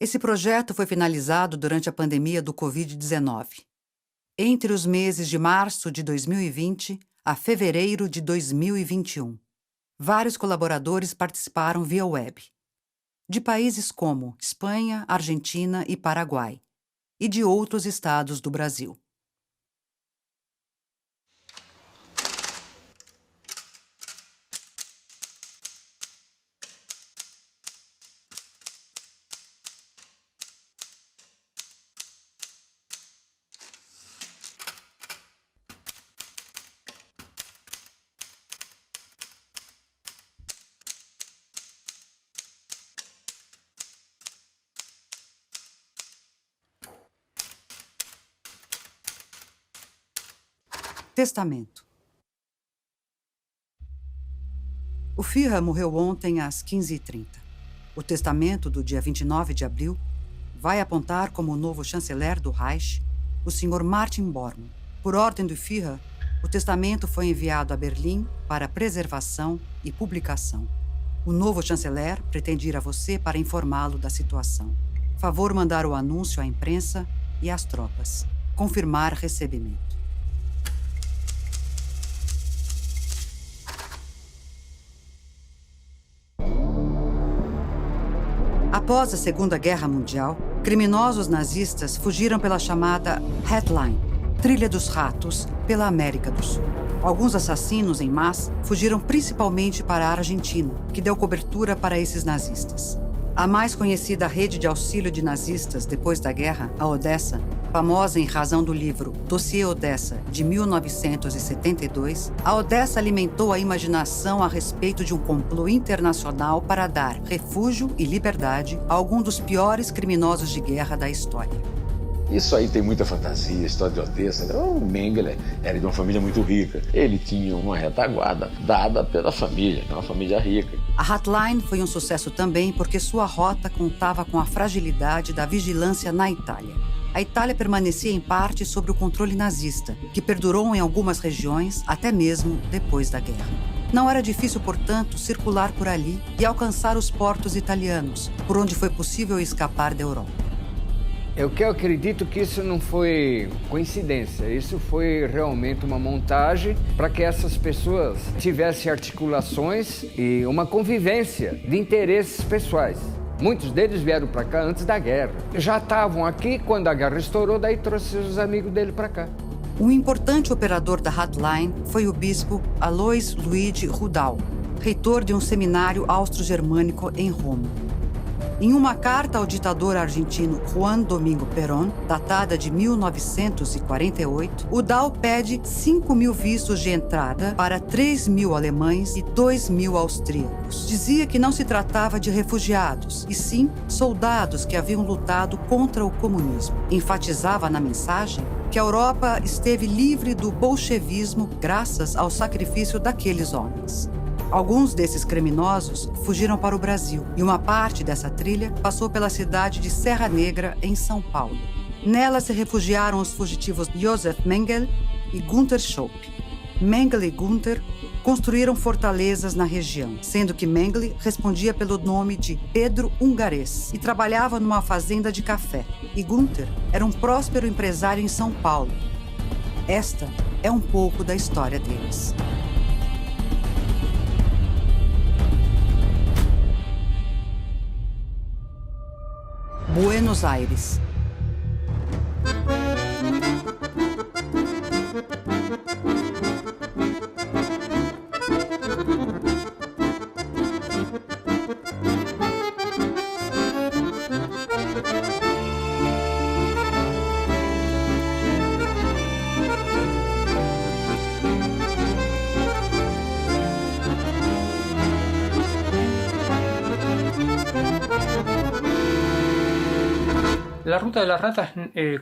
Esse projeto foi finalizado durante a pandemia do Covid-19, entre os meses de março de 2020 a fevereiro de 2021. Vários colaboradores participaram via web, de países como Espanha, Argentina e Paraguai, e de outros estados do Brasil. Testamento. O Führer morreu ontem às 15h30. O testamento do dia 29 de abril vai apontar como o novo chanceler do Reich o Sr. Martin Bormann. Por ordem do Führer, o testamento foi enviado a Berlim para preservação e publicação. O novo chanceler pretende ir a você para informá-lo da situação. Favor mandar o anúncio à imprensa e às tropas. Confirmar recebimento. Após a Segunda Guerra Mundial, criminosos nazistas fugiram pela chamada Red Line, Trilha dos Ratos, pela América do Sul. Alguns assassinos em massa fugiram principalmente para a Argentina, que deu cobertura para esses nazistas. A mais conhecida rede de auxílio de nazistas depois da guerra, a Odessa, famosa em razão do livro Dossiê Odessa, de 1972, a Odessa alimentou a imaginação a respeito de um complô internacional para dar refúgio e liberdade a algum dos piores criminosos de guerra da história. Isso aí tem muita fantasia, a história de Odessa. O Mengele era de uma família muito rica. Ele tinha uma retaguarda dada pela família, uma família rica. A Hotline foi um sucesso também porque sua rota contava com a fragilidade da vigilância na Itália. A Itália permanecia em parte sob o controle nazista, que perdurou em algumas regiões até mesmo depois da guerra. Não era difícil, portanto, circular por ali e alcançar os portos italianos, por onde foi possível escapar da Europa. Eu acredito que isso não foi coincidência, isso foi realmente uma montagem para que essas pessoas tivessem articulações e uma convivência de interesses pessoais. Muitos deles vieram para cá antes da guerra. Já estavam aqui quando a guerra estourou, daí trouxe os amigos dele para cá. Um importante operador da Hotline foi o bispo Alois Luigi Rudau, reitor de um seminário austro-germânico em Roma. Em uma carta ao ditador argentino Juan Domingo Perón, datada de 1948, o Dau pede 5.000 vistos de entrada para 3.000 alemães e 2.000 austríacos. Dizia que não se tratava de refugiados, e sim soldados que haviam lutado contra o comunismo. Enfatizava na mensagem que a Europa esteve livre do bolchevismo graças ao sacrifício daqueles homens. Alguns desses criminosos fugiram para o Brasil e uma parte dessa trilha passou pela cidade de Serra Negra, em São Paulo. Nela se refugiaram os fugitivos Josef Mengele e Günther Schopp. Mengele e Günther construíram fortalezas na região, sendo que Mengele respondia pelo nome de Pedro Hungarês e trabalhava numa fazenda de café. E Günther era um próspero empresário em São Paulo. Esta é um pouco da história deles. Buenos Aires. La Ruta de las Ratas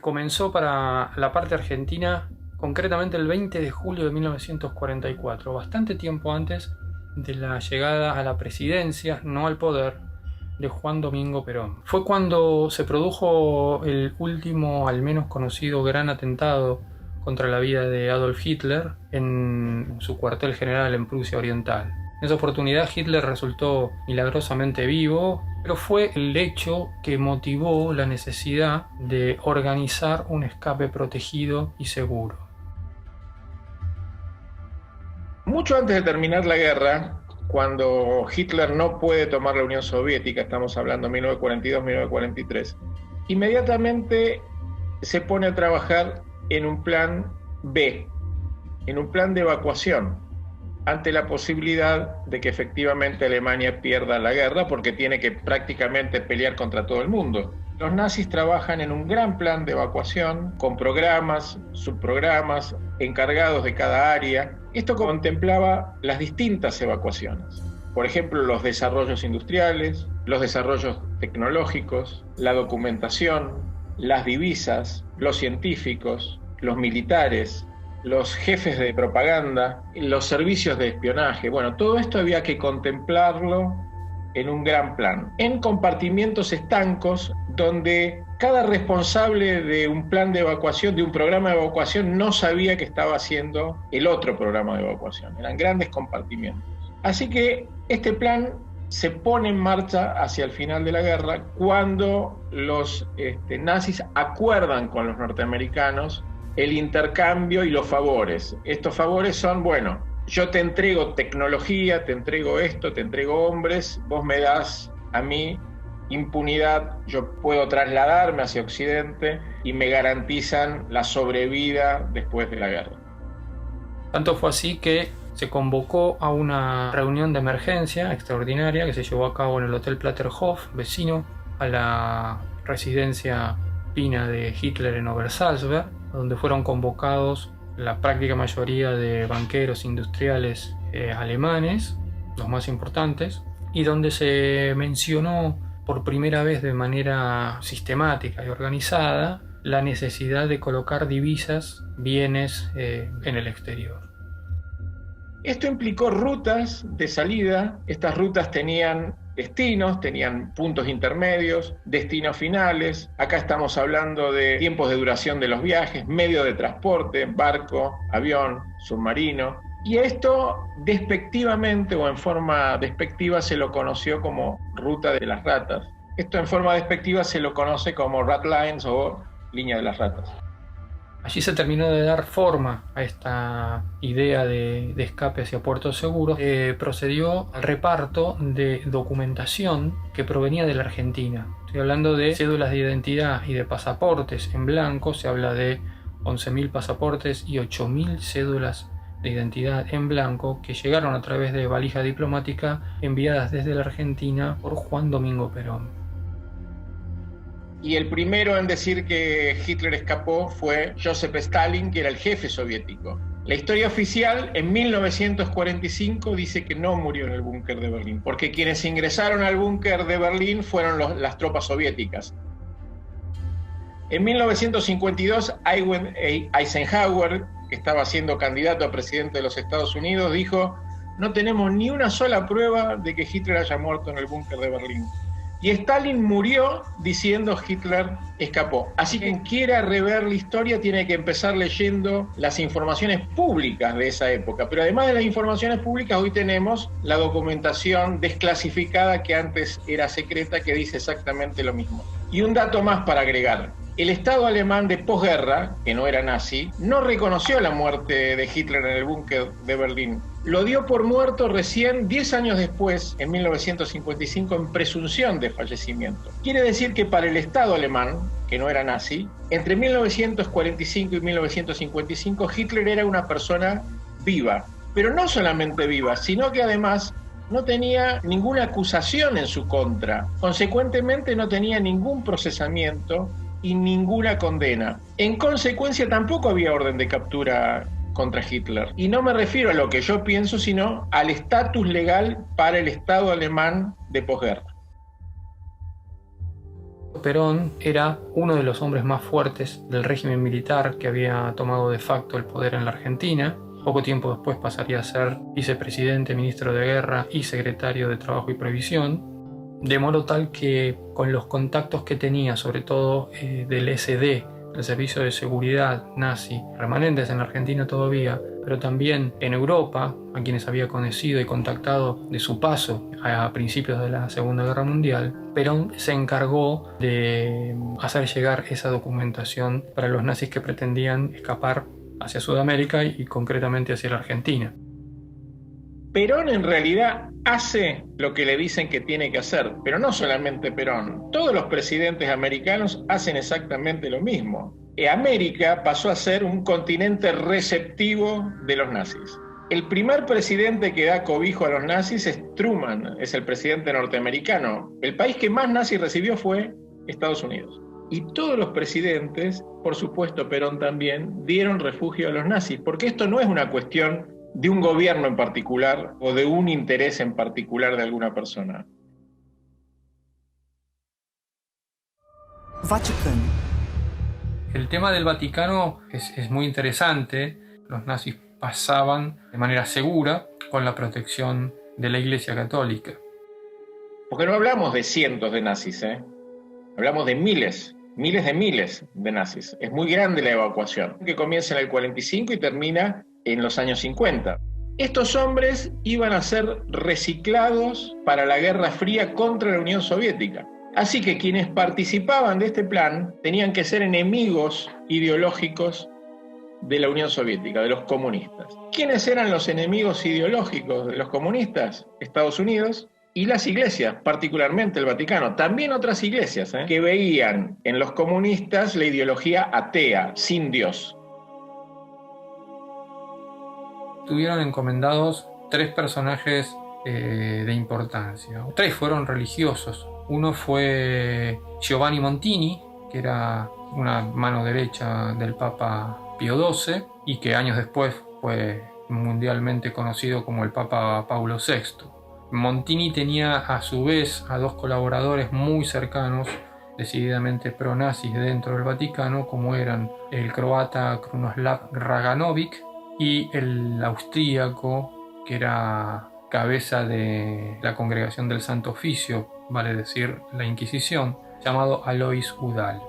comenzó para la parte argentina concretamente el 20 de julio de 1944, bastante tiempo antes de la llegada a la presidencia, no al poder, de Juan Domingo Perón. Fue cuando se produjo el último, al menos conocido, gran atentado contra la vida de Adolf Hitler en su cuartel general en Prusia Oriental. En esa oportunidad Hitler resultó milagrosamente vivo, pero fue el hecho que motivó la necesidad de organizar un escape protegido y seguro. Mucho antes de terminar la guerra, cuando Hitler no puede tomar la Unión Soviética, estamos hablando de 1942-1943, inmediatamente se pone a trabajar en un plan B, en un plan de evacuación, ante la posibilidad de que efectivamente Alemania pierda la guerra, porque tiene que prácticamente pelear contra todo el mundo. Los nazis trabajan en un gran plan de evacuación, con programas, subprogramas, encargados de cada área. Esto contemplaba las distintas evacuaciones. Por ejemplo, los desarrollos industriales, los desarrollos tecnológicos, la documentación, las divisas, los científicos, los militares, los jefes de propaganda, los servicios de espionaje. Bueno, todo esto había que contemplarlo en un gran plan, en compartimientos estancos donde cada responsable de un plan de evacuación, de un programa de evacuación, no sabía que estaba haciendo el otro programa de evacuación. Eran grandes compartimientos. Así que este plan se pone en marcha hacia el final de la guerra, cuando los nazis acuerdan con los norteamericanos el intercambio y los favores. Estos favores son, bueno, yo te entrego tecnología, te entrego esto, te entrego hombres, vos me das a mí impunidad, yo puedo trasladarme hacia Occidente y me garantizan la sobrevida después de la guerra. Tanto fue así que se convocó a una reunión de emergencia extraordinaria que se llevó a cabo en el Hotel Platterhof, vecino a la residencia alpina de Hitler en Obersalzberg, donde fueron convocados la práctica mayoría de banqueros industriales alemanes, los más importantes, y donde se mencionó por primera vez de manera sistemática y organizada la necesidad de colocar divisas, bienes en el exterior. Esto implicó rutas de salida. Estas rutas tenían destinos, tenían puntos intermedios, destinos finales. Acá estamos hablando de tiempos de duración de los viajes, medio de transporte, barco, avión, submarino. Y esto despectivamente o en forma despectiva se lo conoció como ruta de las ratas. Esto en forma despectiva se lo conoce como rat lines o línea de las ratas. Allí se terminó de dar forma a esta idea de escape hacia puertos seguros. Procedió al reparto de documentación que provenía de la Argentina. Estoy hablando de cédulas de identidad y de pasaportes en blanco. Se habla de 11.000 pasaportes y 8.000 cédulas de identidad en blanco que llegaron a través de valija diplomática enviadas desde la Argentina por Juan Domingo Perón. Y el primero en decir que Hitler escapó fue Joseph Stalin, que era el jefe soviético. La historia oficial en 1945 dice que no murió en el búnker de Berlín, porque quienes ingresaron al búnker de Berlín fueron las tropas soviéticas. En 1952, Eisenhower, que estaba siendo candidato a presidente de los Estados Unidos, dijo: no tenemos ni una sola prueba de que Hitler haya muerto en el búnker de Berlín. Y Stalin murió diciendo Hitler escapó. Así que quien quiera rever la historia tiene que empezar leyendo las informaciones públicas de esa época. Pero además de las informaciones públicas, hoy tenemos la documentación desclasificada que antes era secreta, que dice exactamente lo mismo. Y un dato más para agregar. El Estado alemán de posguerra, que no era nazi, no reconoció la muerte de Hitler en el búnker de Berlín. Lo dio por muerto recién 10 años después, en 1955, en presunción de fallecimiento. Quiere decir que para el Estado alemán, que no era nazi, entre 1945 y 1955 Hitler era una persona viva. Pero no solamente viva, sino que además no tenía ninguna acusación en su contra. Consecuentemente no tenía ningún procesamiento y ninguna condena. En consecuencia tampoco había orden de captura contra Hitler. Y no me refiero a lo que yo pienso, sino al estatus legal para el Estado alemán de posguerra. Perón era uno de los hombres más fuertes del régimen militar que había tomado de facto el poder en la Argentina. Poco tiempo después pasaría a ser vicepresidente, ministro de Guerra y secretario de Trabajo y Previsión. De modo tal que con los contactos que tenía, sobre todo del SD, el Servicio de Seguridad nazi, remanentes en la Argentina todavía, pero también en Europa, a quienes había conocido y contactado de su paso a principios de la Segunda Guerra Mundial, Perón se encargó de hacer llegar esa documentación para los nazis que pretendían escapar hacia Sudamérica y concretamente hacia la Argentina. Perón en realidad hace lo que le dicen que tiene que hacer, pero no solamente Perón. Todos los presidentes americanos hacen exactamente lo mismo. América pasó a ser un continente receptivo de los nazis. El primer presidente que da cobijo a los nazis es Truman, es el presidente norteamericano. El país que más nazis recibió fue Estados Unidos. Y todos los presidentes, por supuesto Perón también, dieron refugio a los nazis, porque esto no es una cuestión de un gobierno en particular o de un interés en particular de alguna persona. Vaticano. El tema del Vaticano es muy interesante. Los nazis pasaban de manera segura con la protección de la Iglesia Católica. Porque no hablamos de cientos de nazis, hablamos de miles de nazis. Es muy grande la evacuación, que comienza en el 45 y termina en los años 50. Estos hombres iban a ser reciclados para la Guerra Fría contra la Unión Soviética. Así que quienes participaban de este plan tenían que ser enemigos ideológicos de la Unión Soviética, de los comunistas. ¿Quiénes eran los enemigos ideológicos de los comunistas? Estados Unidos y las iglesias, particularmente el Vaticano. También otras iglesias que veían en los comunistas la ideología atea, sin Dios. Tuvieron encomendados 3 personajes de importancia. 3 fueron religiosos. Uno fue Giovanni Montini, que era una mano derecha del Papa Pío XII y que años después fue mundialmente conocido como el Papa Paulo VI. Montini tenía a su vez a 2 colaboradores muy cercanos, decididamente pro-nazis dentro del Vaticano, como eran el croata Krunoslav Raganović y el austríaco, que era cabeza de la Congregación del Santo Oficio, vale decir la Inquisición, llamado Alois Udall.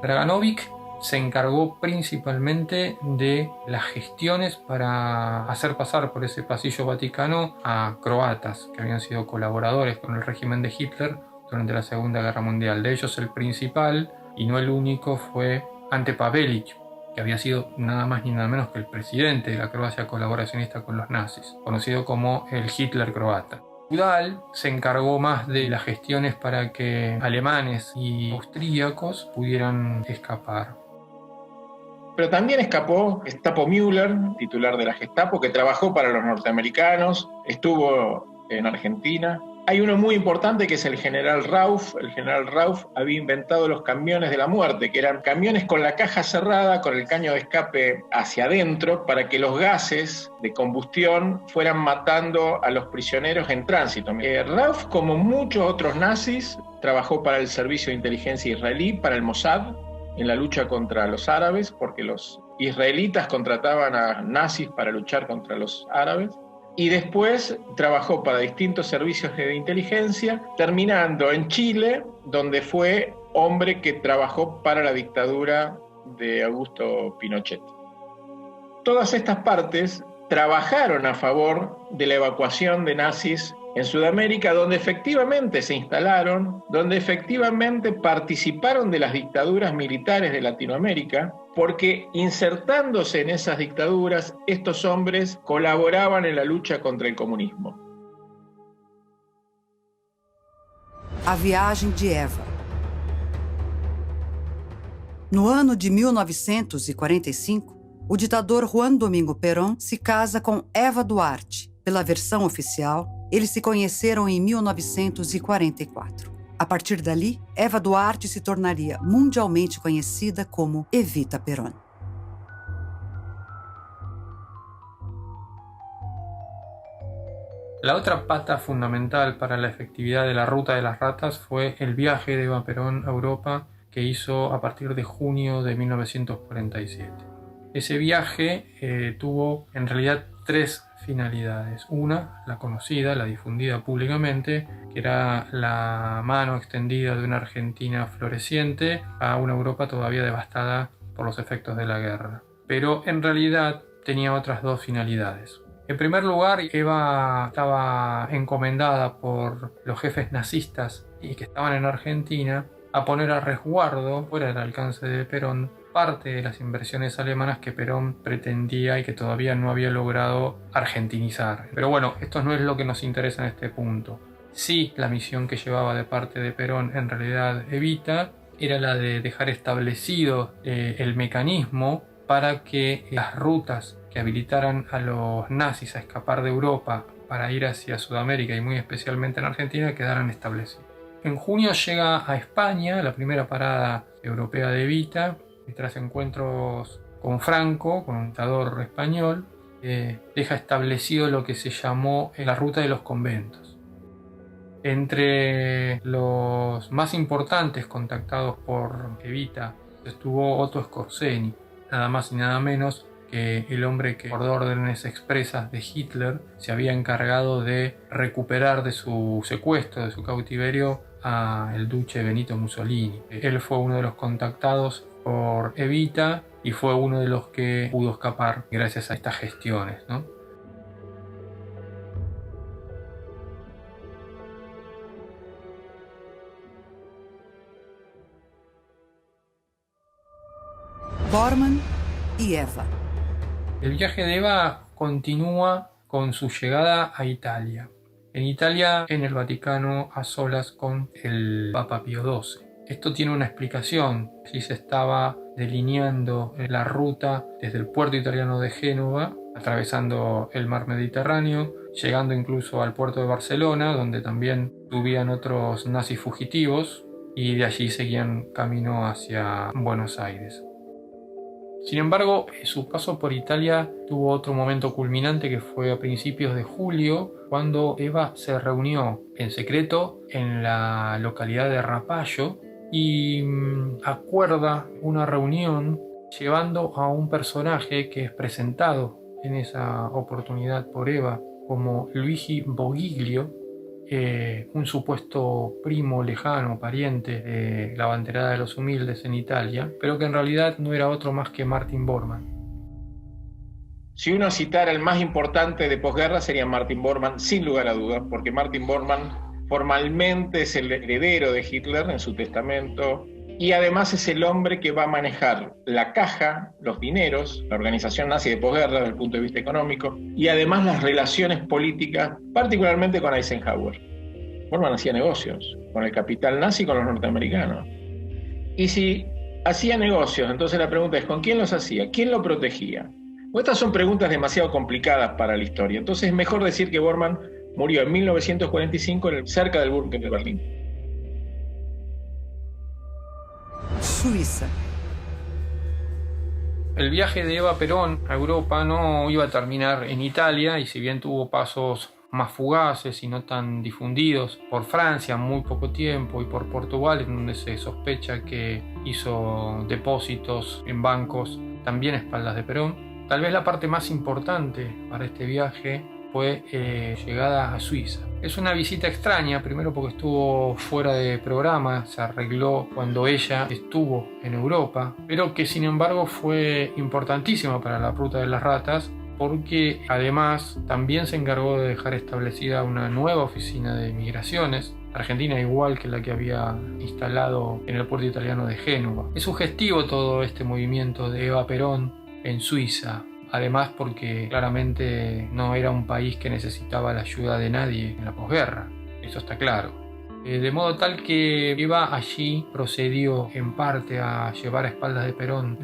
Raganović se encargó principalmente de las gestiones para hacer pasar por ese pasillo vaticano a croatas que habían sido colaboradores con el régimen de Hitler durante la Segunda Guerra Mundial. De ellos el principal, y no el único, fue Ante Pavelić, que había sido nada más ni nada menos que el presidente de la Croacia colaboracionista con los nazis, conocido como el Hitler croata. Udall se encargó más de las gestiones para que alemanes y austríacos pudieran escapar. Pero también escapó Gestapo Müller, titular de la Gestapo, que trabajó para los norteamericanos, estuvo en Argentina. Hay uno muy importante que es el general Rauff. El general Rauff había inventado los camiones de la muerte, que eran camiones con la caja cerrada, con el caño de escape hacia adentro, para que los gases de combustión fueran matando a los prisioneros en tránsito. Rauff, como muchos otros nazis, trabajó para el servicio de inteligencia israelí, para el Mossad, en la lucha contra los árabes, porque los israelitas contrataban a nazis para luchar contra los árabes. Y después trabajó para distintos servicios de inteligencia, terminando en Chile, donde fue hombre que trabajó para la dictadura de Augusto Pinochet. Todas estas partes trabajaron a favor de la evacuación de nazis en Sudamérica, donde efectivamente se instalaron, donde efectivamente participaron de las dictaduras militares de Latinoamérica, porque insertándose en esas dictaduras, estos hombres colaboraban en la lucha contra el comunismo. A viagem de Eva. No ano de 1945, o ditador Juan Domingo Perón se casa com Eva Duarte. Pela versão oficial, eles se conheceram em 1944. A partir dali, Eva Duarte se tornaria mundialmente conhecida como Evita Perón. La otra pata fundamental para la efectividad de la Ruta de las Ratas fue el viaje de Eva Perón a Europa que hizo a partir de junio de 1947. Ese viaje tuvo en realidad 3 finalidades. Una, la conocida, la difundida públicamente, que era la mano extendida de una Argentina floreciente a una Europa todavía devastada por los efectos de la guerra. Pero en realidad tenía otras dos finalidades. En primer lugar, Eva estaba encomendada por los jefes nazistas y que estaban en Argentina a poner a resguardo, fuera del alcance de Perón, parte de las inversiones alemanas que Perón pretendía y que todavía no había logrado argentinizar. Pero bueno, esto no es lo que nos interesa en este punto. Sí, la misión que llevaba de parte de Perón en realidad Evita era la de dejar establecido el mecanismo para que las rutas que habilitaran a los nazis a escapar de Europa para ir hacia Sudamérica y muy especialmente en Argentina quedaran establecidas. En junio llega a España, la primera parada europea de Evita, y tras encuentros con Franco, con un dictador español, deja establecido lo que se llamó la ruta de los conventos. Entre los más importantes contactados por Evita estuvo Otto Skorzeny, nada más y nada menos que el hombre que por órdenes expresas de Hitler se había encargado de recuperar de su secuestro, de su cautiverio, al duque Benito Mussolini. Él fue uno de los contactados por Evita y fue uno de los que pudo escapar gracias a estas gestiones, ¿no? Bormann y Eva. El viaje de Eva continúa con su llegada a Italia. En Italia, en el Vaticano, a solas con el Papa Pío XII. Esto tiene una explicación. Allí se estaba delineando la ruta desde el puerto italiano de Génova, atravesando el mar Mediterráneo, llegando incluso al puerto de Barcelona, donde también subían otros nazis fugitivos, y de allí seguían camino hacia Buenos Aires. Sin embargo, su paso por Italia tuvo otro momento culminante que fue a principios de julio, cuando Eva se reunió en secreto en la localidad de Rapallo y acuerda una reunión llevando a un personaje que es presentado en esa oportunidad por Eva como Luigi Bogiglio, un supuesto primo lejano, pariente de la banderada de los humildes en Italia, pero que en realidad no era otro más que Martin Bormann. Si uno citara el más importante de posguerra sería Martin Bormann, sin lugar a dudas, porque Martin Bormann formalmente es el heredero de Hitler en su testamento y además es el hombre que va a manejar la caja, los dineros, la organización nazi de posguerra desde el punto de vista económico y además las relaciones políticas, particularmente con Eisenhower. Bormann hacía negocios con el capital nazi y con los norteamericanos. Y si hacía negocios, entonces la pregunta es ¿con quién los hacía? ¿Quién lo protegía? Estas son preguntas demasiado complicadas para la historia, entonces es mejor decir que Bormann murió en 1945 cerca del búnker de Berlín. Suiza. El viaje de Eva Perón a Europa no iba a terminar en Italia y si bien tuvo pasos más fugaces y no tan difundidos por Francia muy poco tiempo y por Portugal, en donde se sospecha que hizo depósitos en bancos también a espaldas de Perón, tal vez la parte más importante para este viaje fue llegada a Suiza. Es una visita extraña, primero porque estuvo fuera de programa, se arregló cuando ella estuvo en Europa, pero que sin embargo fue importantísima para la ruta de las ratas, porque además también se encargó de dejar establecida una nueva oficina de migraciones, Argentina igual que la que había instalado en el puerto italiano de Génova. Es sugestivo todo este movimiento de Eva Perón en Suiza. Además porque claramente no era un país que necesitaba la ayuda de nadie en la posguerra, eso está claro. De modo tal que Eva allí procedió en parte a llevar a espaldas de Perón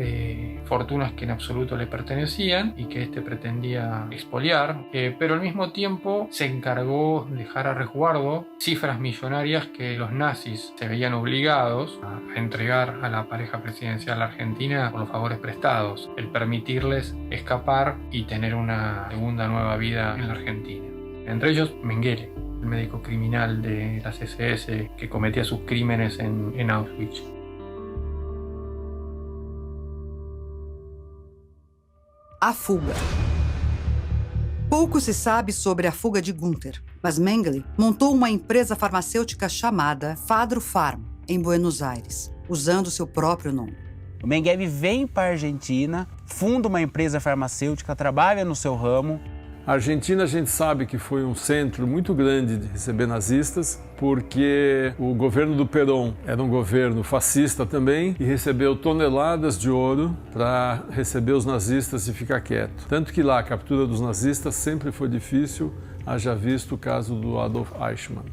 fortunas que en absoluto le pertenecían y que éste pretendía expoliar, pero al mismo tiempo se encargó de dejar a resguardo cifras millonarias que los nazis se veían obligados a entregar a la pareja presidencial argentina por los favores prestados, el permitirles escapar y tener una segunda nueva vida en la Argentina. Entre ellos Mengele, el médico criminal de las SS que cometía sus crímenes en Auschwitz. A fuga. Pouco se sabe sobre a fuga de Günther, mas Mengele montou uma empresa farmacêutica chamada Fadro Farm, em Buenos Aires, usando seu próprio nome. O Mengele vem para a Argentina, funda uma empresa farmacêutica, trabalha no seu ramo. A Argentina, a gente sabe que foi um centro muito grande de receber nazistas, porque o governo do Perón era um governo fascista também e recebeu toneladas de ouro para receber os nazistas e ficar quieto. Tanto que lá a captura dos nazistas sempre foi difícil, haja visto o caso do Adolf Eichmann.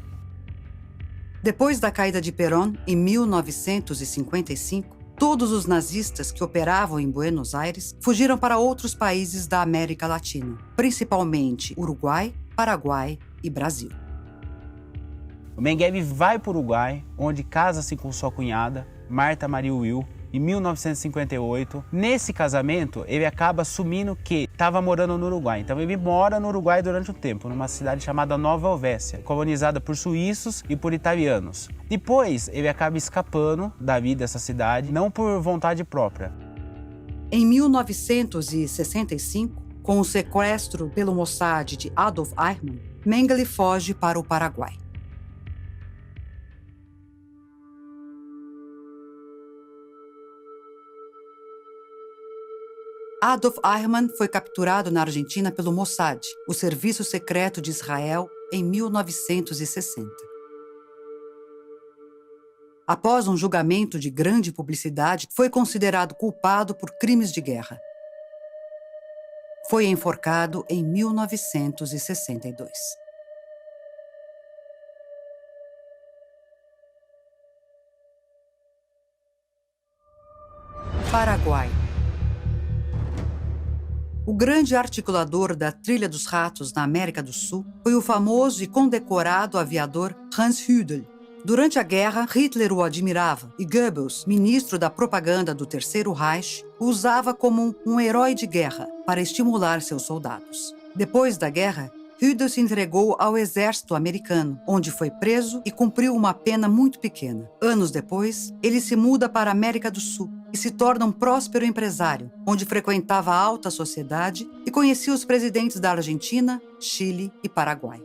Depois da caída de Perón, em 1955, todos os nazistas que operavam em Buenos Aires fugiram para outros países da América Latina, principalmente Uruguai, Paraguai e Brasil. O Mengele vai para o Uruguai, onde casa-se com sua cunhada, Marta Maria Will, em 1958. Nesse casamento, ele acaba assumindo que estava morando no Uruguai. Então ele mora no Uruguai durante um tempo, numa cidade chamada Nova Helvécia, colonizada por suíços e por italianos. Depois, ele acaba escapando da vida dessa cidade, não por vontade própria. Em 1965, com o sequestro pelo Mossad de Adolf Eichmann, Mengele foge para o Paraguai. Adolf Eichmann foi capturado na Argentina pelo Mossad, o serviço secreto de Israel, em 1960. Após um julgamento de grande publicidade, foi considerado culpado por crimes de guerra. Foi enforcado em 1962. Paraguai. O grande articulador da Trilha dos Ratos na América do Sul foi o famoso e condecorado aviador Hans Hüdel. Durante a guerra, Hitler o admirava e Goebbels, ministro da propaganda do Terceiro Reich, o usava como um herói de guerra para estimular seus soldados. Depois da guerra, Hüdel se entregou ao exército americano, onde foi preso e cumpriu uma pena muito pequena. Anos depois, ele se muda para a América do Sul e se torna um próspero empresário, onde frequentava a alta sociedade e conhecia os presidentes da Argentina, Chile e Paraguai.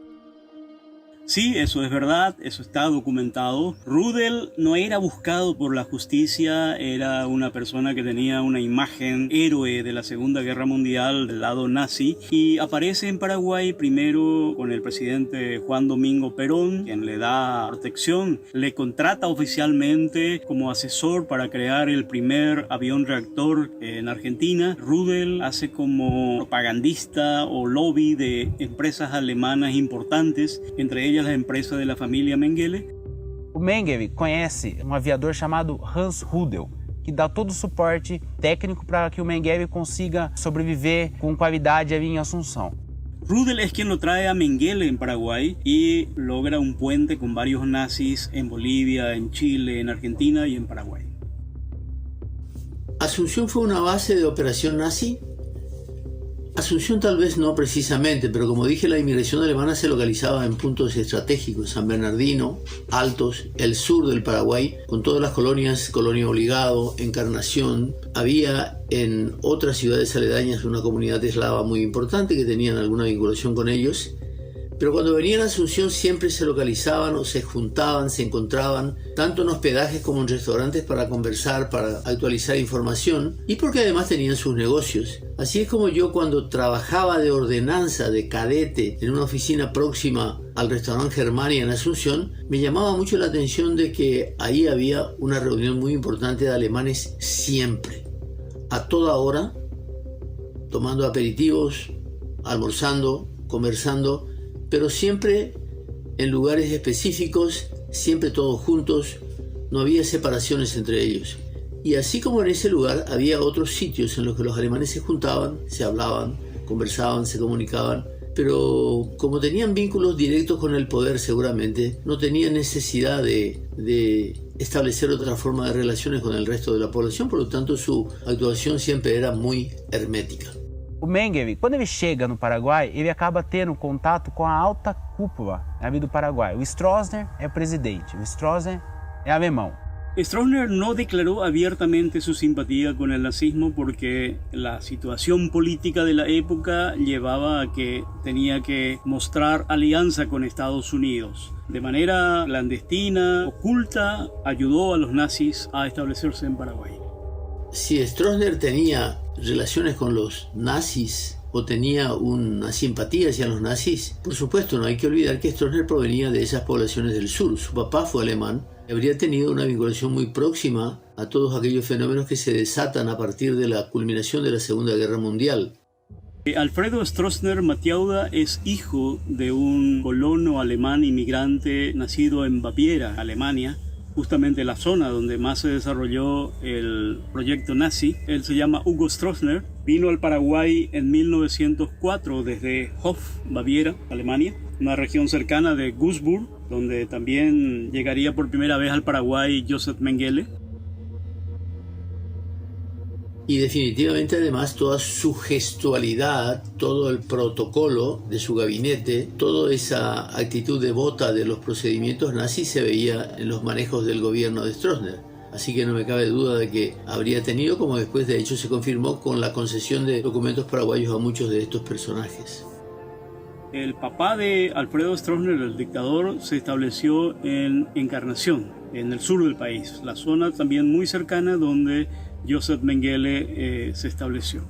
Sí, eso es verdad, eso está documentado. Rudel no era buscado por la justicia, era una persona que tenía una imagen héroe de la Segunda Guerra Mundial del lado nazi y aparece en Paraguay primero con el presidente Juan Domingo Perón, quien le da protección, le contrata oficialmente como asesor para crear el primer avión reactor en Argentina. Rudel hace como propagandista o lobby de empresas alemanas importantes, entre ellas la empresa de la familia Mengele. O Mengele conhece um aviador chamado Hans Hüdel, que dá todo o suporte técnico para que o Mengele consiga sobreviver com qualidade ali em Asunción. Rudel es quien lo trae a Mengele en Paraguay y logra un puente con varios nazis en Bolivia, en Chile, en Argentina y en Paraguay. ¿Asunción fue una base de operación nazi? Asunción tal vez no precisamente, pero como dije, la inmigración alemana se localizaba en puntos estratégicos: San Bernardino, Altos, el sur del Paraguay, con todas las colonias, Colonia Obligado, Encarnación. Había en otras ciudades aledañas una comunidad eslava muy importante que tenían alguna vinculación con ellos. Pero cuando venían a Asunción siempre se localizaban o se juntaban, se encontraban, tanto en hospedajes como en restaurantes para conversar, para actualizar información y porque además tenían sus negocios. Así es como yo, cuando trabajaba de ordenanza, de cadete, en una oficina próxima al restaurante Germania en Asunción, me llamaba mucho la atención de que ahí había una reunión muy importante de alemanes siempre, a toda hora, tomando aperitivos, almorzando, conversando, pero siempre en lugares específicos, siempre todos juntos, no había separaciones entre ellos. Y así como en ese lugar había otros sitios en los que los alemanes se juntaban, se hablaban, conversaban, se comunicaban, pero como tenían vínculos directos con el poder seguramente, no tenían necesidad de establecer otra forma de relaciones con el resto de la población, por lo tanto su actuación siempre era muy hermética. O Mengele, quando ele chega no Paraguai, ele acaba tendo contato com a alta cúpula ali do Paraguai. O Stroessner é presidente, o Stroessner é alemão. Stroessner no declaró abiertamente su simpatía con el nazismo porque la situación política de la época llevaba a que tenía que mostrar alianza con Estados Unidos. De manera clandestina, oculta, ayudó a los nazis a establecerse en Paraguay. si Stroessner tenía relaciones con los nazis o tenía una simpatía hacia los nazis, por supuesto no hay que olvidar que Stroessner provenía de esas poblaciones del sur. Su papá fue alemán y habría tenido una vinculación muy próxima a todos aquellos fenómenos que se desatan a partir de la culminación de la Segunda Guerra Mundial. Alfredo Stroessner Matiauda es hijo de un colono alemán inmigrante nacido en Baviera, Alemania, justamente la zona donde más se desarrolló el proyecto nazi. Él se llama Hugo Stroessner, vino al Paraguay en 1904 desde Hof, Baviera, Alemania, una región cercana de Würzburg, donde también llegaría por primera vez al Paraguay Joseph Mengele. Y definitivamente además toda su gestualidad, todo el protocolo de su gabinete, toda esa actitud devota de los procedimientos nazis se veía en los manejos del gobierno de Stroessner. Así que no me cabe duda de que habría tenido, como después de hecho se confirmó, con la concesión de documentos paraguayos a muchos de estos personajes. El papá de Alfredo Stroessner, el dictador, se estableció en Encarnación, en el sur del país, la zona también muy cercana donde Joseph Mengele se estableció.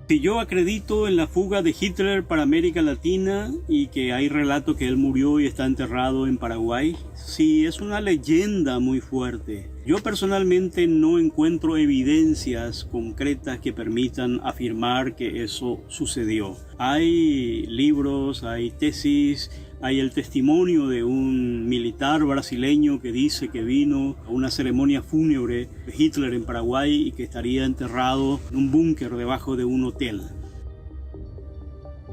Si yo acredito en la fuga de Hitler para América Latina y que hay relato que él murió y está enterrado en Paraguay, sí, es una leyenda muy fuerte. Yo personalmente no encuentro evidencias concretas que permitan afirmar que eso sucedió. Hay libros, hay tesis, hay el testimonio de un militar brasileño que dice que vino a una ceremonia fúnebre de Hitler en Paraguay y que estaría enterrado en un búnker debajo de un hotel.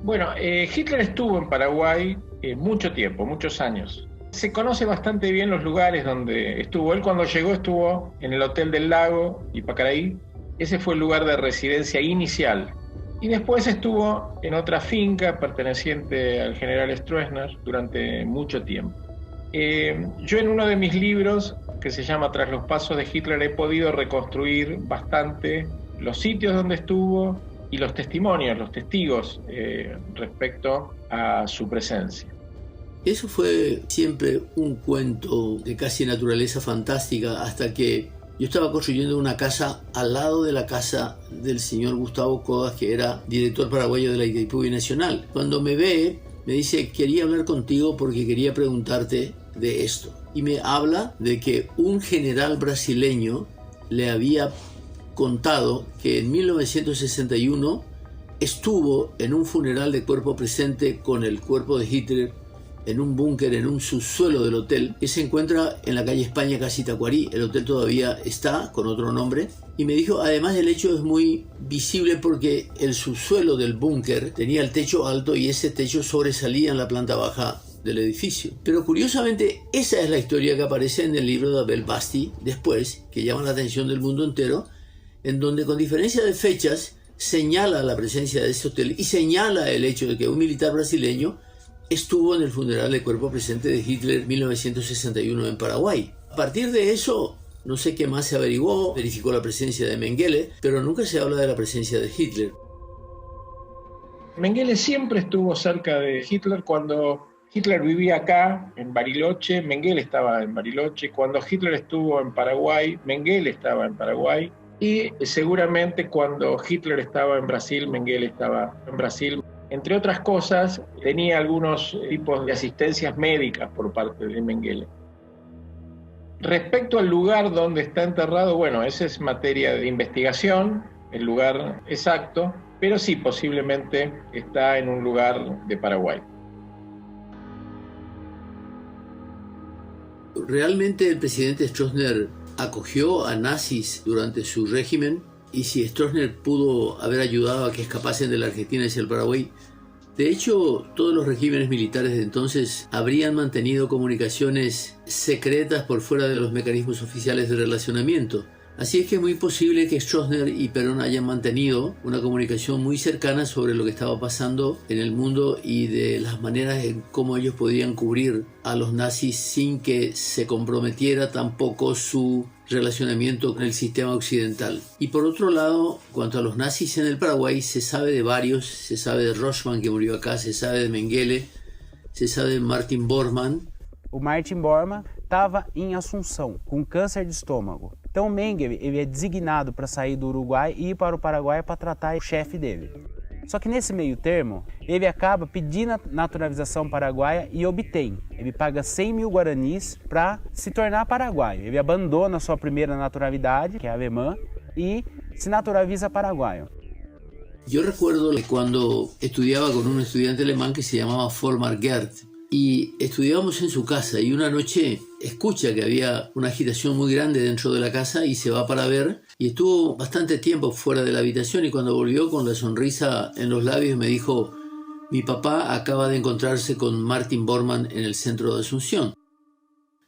Bueno, Hitler estuvo en Paraguay mucho tiempo, muchos años. Se conoce bastante bien los lugares donde estuvo. Él cuando llegó estuvo en el Hotel del Lago y Pacaraí. Ese fue el lugar de residencia inicial. Y después estuvo en otra finca perteneciente al general Stroessner durante mucho tiempo. Yo en uno de mis libros, que se llama Tras los pasos de Hitler, he podido reconstruir bastante los sitios donde estuvo y los testimonios, los testigos respecto a su presencia. Eso fue siempre un cuento de casi naturaleza fantástica hasta que yo estaba construyendo una casa al lado de la casa del señor Gustavo Codas, que era director paraguayo de la Itaipú Binacional. Cuando me ve, me dice, quería hablar contigo porque quería preguntarte de esto. Y me habla de que un general brasileño le había contado que en 1961 estuvo en un funeral de cuerpo presente con el cuerpo de Hitler en un búnker, en un subsuelo del hotel, que se encuentra en la calle España, casi Tacuarí. El hotel todavía está, con otro nombre. Y me dijo, además el hecho es muy visible porque el subsuelo del búnker tenía el techo alto y ese techo sobresalía en la planta baja del edificio. Pero curiosamente, esa es la historia que aparece en el libro de Abel Basti, después, que llama la atención del mundo entero, en donde con diferencia de fechas señala la presencia de ese hotel y señala el hecho de que un militar brasileño estuvo en el funeral de cuerpo presente de Hitler en 1961 en Paraguay. A partir de eso, no sé qué más se averiguó, verificó la presencia de Mengele, pero nunca se habla de la presencia de Hitler. Mengele siempre estuvo cerca de Hitler. Cuando Hitler vivía acá, en Bariloche, Mengele estaba en Bariloche. Cuando Hitler estuvo en Paraguay, Mengele estaba en Paraguay. Y seguramente cuando Hitler estaba en Brasil, Mengele estaba en Brasil. Entre otras cosas, tenía algunos tipos de asistencias médicas por parte de Mengele. Respecto al lugar donde está enterrado, bueno, esa es materia de investigación, el lugar exacto, pero sí, posiblemente está en un lugar de Paraguay. ¿Realmente el presidente Stroessner acogió a nazis durante su régimen? Y si Stroessner pudo haber ayudado a que escapasen de la Argentina hacia el Paraguay. De hecho, todos los regímenes militares de entonces habrían mantenido comunicaciones secretas por fuera de los mecanismos oficiales de relacionamiento. Así es que es muy posible que Stroessner y Perón hayan mantenido una comunicación muy cercana sobre lo que estaba pasando en el mundo y de las maneras en cómo ellos podían cubrir a los nazis sin que se comprometiera tampoco su relacionamiento con el sistema occidental. Y por otro lado, cuanto a los nazis en el Paraguay, se sabe de varios, se sabe de Rochman, que murió acá, se sabe de Mengele, se sabe de Martin Bormann. O Martin Bormann estava em Assunção, com câncer de estômago. Então Mengele ele é designado para sair do Uruguai e ir para o Paraguai para tratar o chefe dele. Só que nesse meio termo, ele acaba pedindo a naturalização paraguaia e obtém. Ele paga 100 mil guaranis para se tornar paraguaio. Ele abandona a sua primeira naturalidade, que é alemã, y se naturaliza paraguayo. Yo recuerdo que cuando estudiaba con un estudiante alemán que se llamaba Volmar Gert y estudiábamos en su casa y una noche escucha que había una agitación muy grande dentro de la casa y se va para ver y estuvo bastante tiempo fuera de la habitación y cuando volvió con la sonrisa en los labios me dijo: mi papá acaba de encontrarse con Martin Bormann en el centro de Asunción.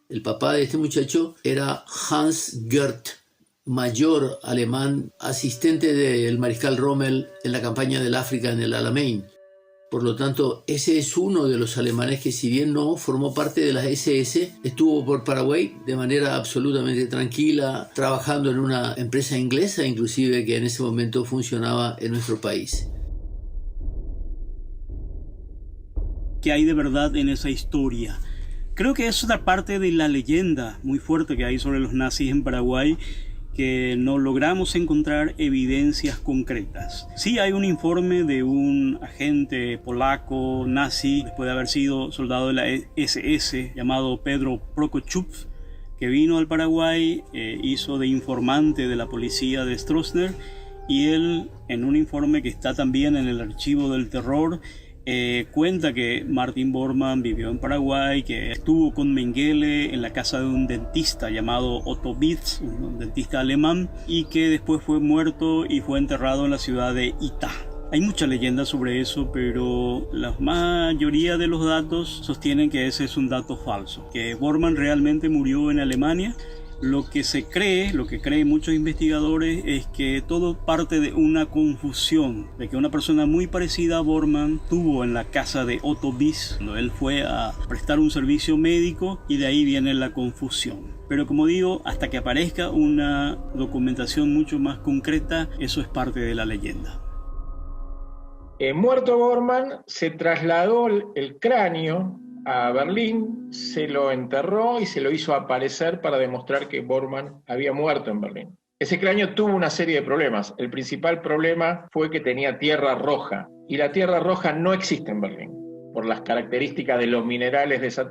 El papá de este muchacho era Hans Gert, mayor alemán, asistente del mariscal Rommel en la campaña del África en el Alamein. Por lo tanto, ese es uno de los alemanes que, si bien no formó parte de la SS, estuvo por Paraguay de manera absolutamente tranquila, trabajando en una empresa inglesa, inclusive, que en ese momento funcionaba en nuestro país. ¿Qué hay de verdad en esa historia? Creo que es una parte de la leyenda muy fuerte que hay sobre los nazis en Paraguay, que no logramos encontrar evidencias concretas. Sí hay un informe de un agente polaco nazi, después de haber sido soldado de la SS, llamado Pedro Prokochup, que vino al Paraguay, hizo de informante de la policía de Stroessner, y él, en un informe que está también en el archivo del terror, cuenta que Martin Bormann vivió en Paraguay, que estuvo con Mengele en la casa de un dentista llamado Otto Bitz, un dentista alemán, y que después fue muerto y fue enterrado en la ciudad de Itá. Hay mucha leyenda sobre eso, pero la mayoría de los datos sostienen que ese es un dato falso, que Bormann realmente murió en Alemania. Lo que se cree, lo que creen muchos investigadores, es que todo parte de una confusión, de que una persona muy parecida a Bormann tuvo en la casa de Otto Bitz cuando él fue a prestar un servicio médico, y de ahí viene la confusión. Pero como digo, hasta que aparezca una documentación mucho más concreta, eso es parte de la leyenda. Muerto Bormann, se trasladó el cráneo a Berlín, se lo enterró y se lo hizo aparecer para demostrar que Bormann había muerto en Berlín. Ese cráneo tuvo una serie de problemas. El principal problema fue que tenía tierra roja, y la tierra roja no existe en Berlín. Por las características de los minerales de esa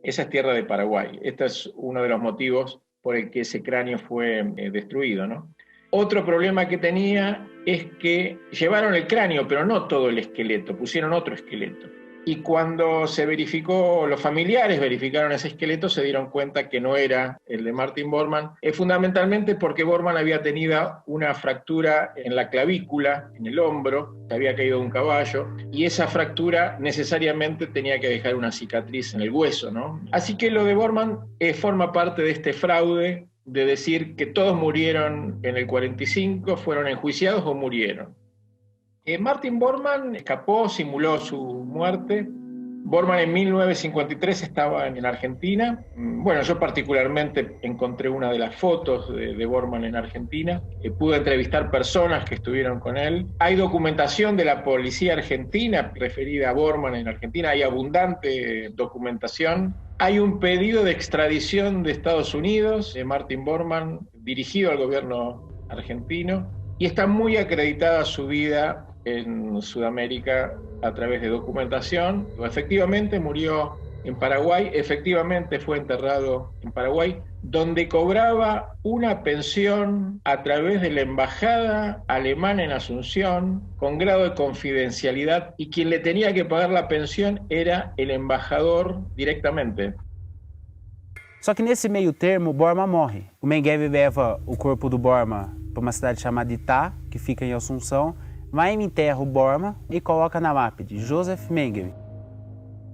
es tierra de Paraguay. Este es uno de los motivos por el que ese cráneo fue destruido, ¿no? Otro problema que tenía es que llevaron el cráneo, pero no todo el esqueleto, pusieron otro esqueleto. Y cuando se verificó, los familiares verificaron ese esqueleto, se dieron cuenta que no era el de Martin Bormann, fundamentalmente porque Bormann había tenido una fractura en la clavícula, en el hombro, que había caído de un caballo, y esa fractura necesariamente tenía que dejar una cicatriz en el hueso, ¿no? Así que lo de Bormann forma parte de este fraude de decir que todos murieron en el 45, fueron enjuiciados o murieron. Martin Bormann escapó, simuló su muerte. Bormann en 1953 estaba en Argentina. Bueno, yo particularmente encontré una de las fotos de Bormann en Argentina. Pude entrevistar personas que estuvieron con él. Hay documentación de la policía argentina referida a Bormann en Argentina. Hay abundante documentación. Hay un pedido de extradición de Estados Unidos de Martin Bormann dirigido al gobierno argentino. Y está muy acreditada su vida en Sudamérica a través de documentación. Efectivamente murió en Paraguay, efectivamente fue enterrado en Paraguay, donde cobraba una pensión a través de la embajada alemana en Asunción, con grado de confidencialidad, y quien le tenía que pagar la pensión era el embajador directamente. Só que nesse meio termo, Bormann morre. O Mengele leva o corpo do Bormann para uma cidade chamada Itá, que fica em Assunção, vai e enterra o Bormann y coloca na lápide Joseph Mengele.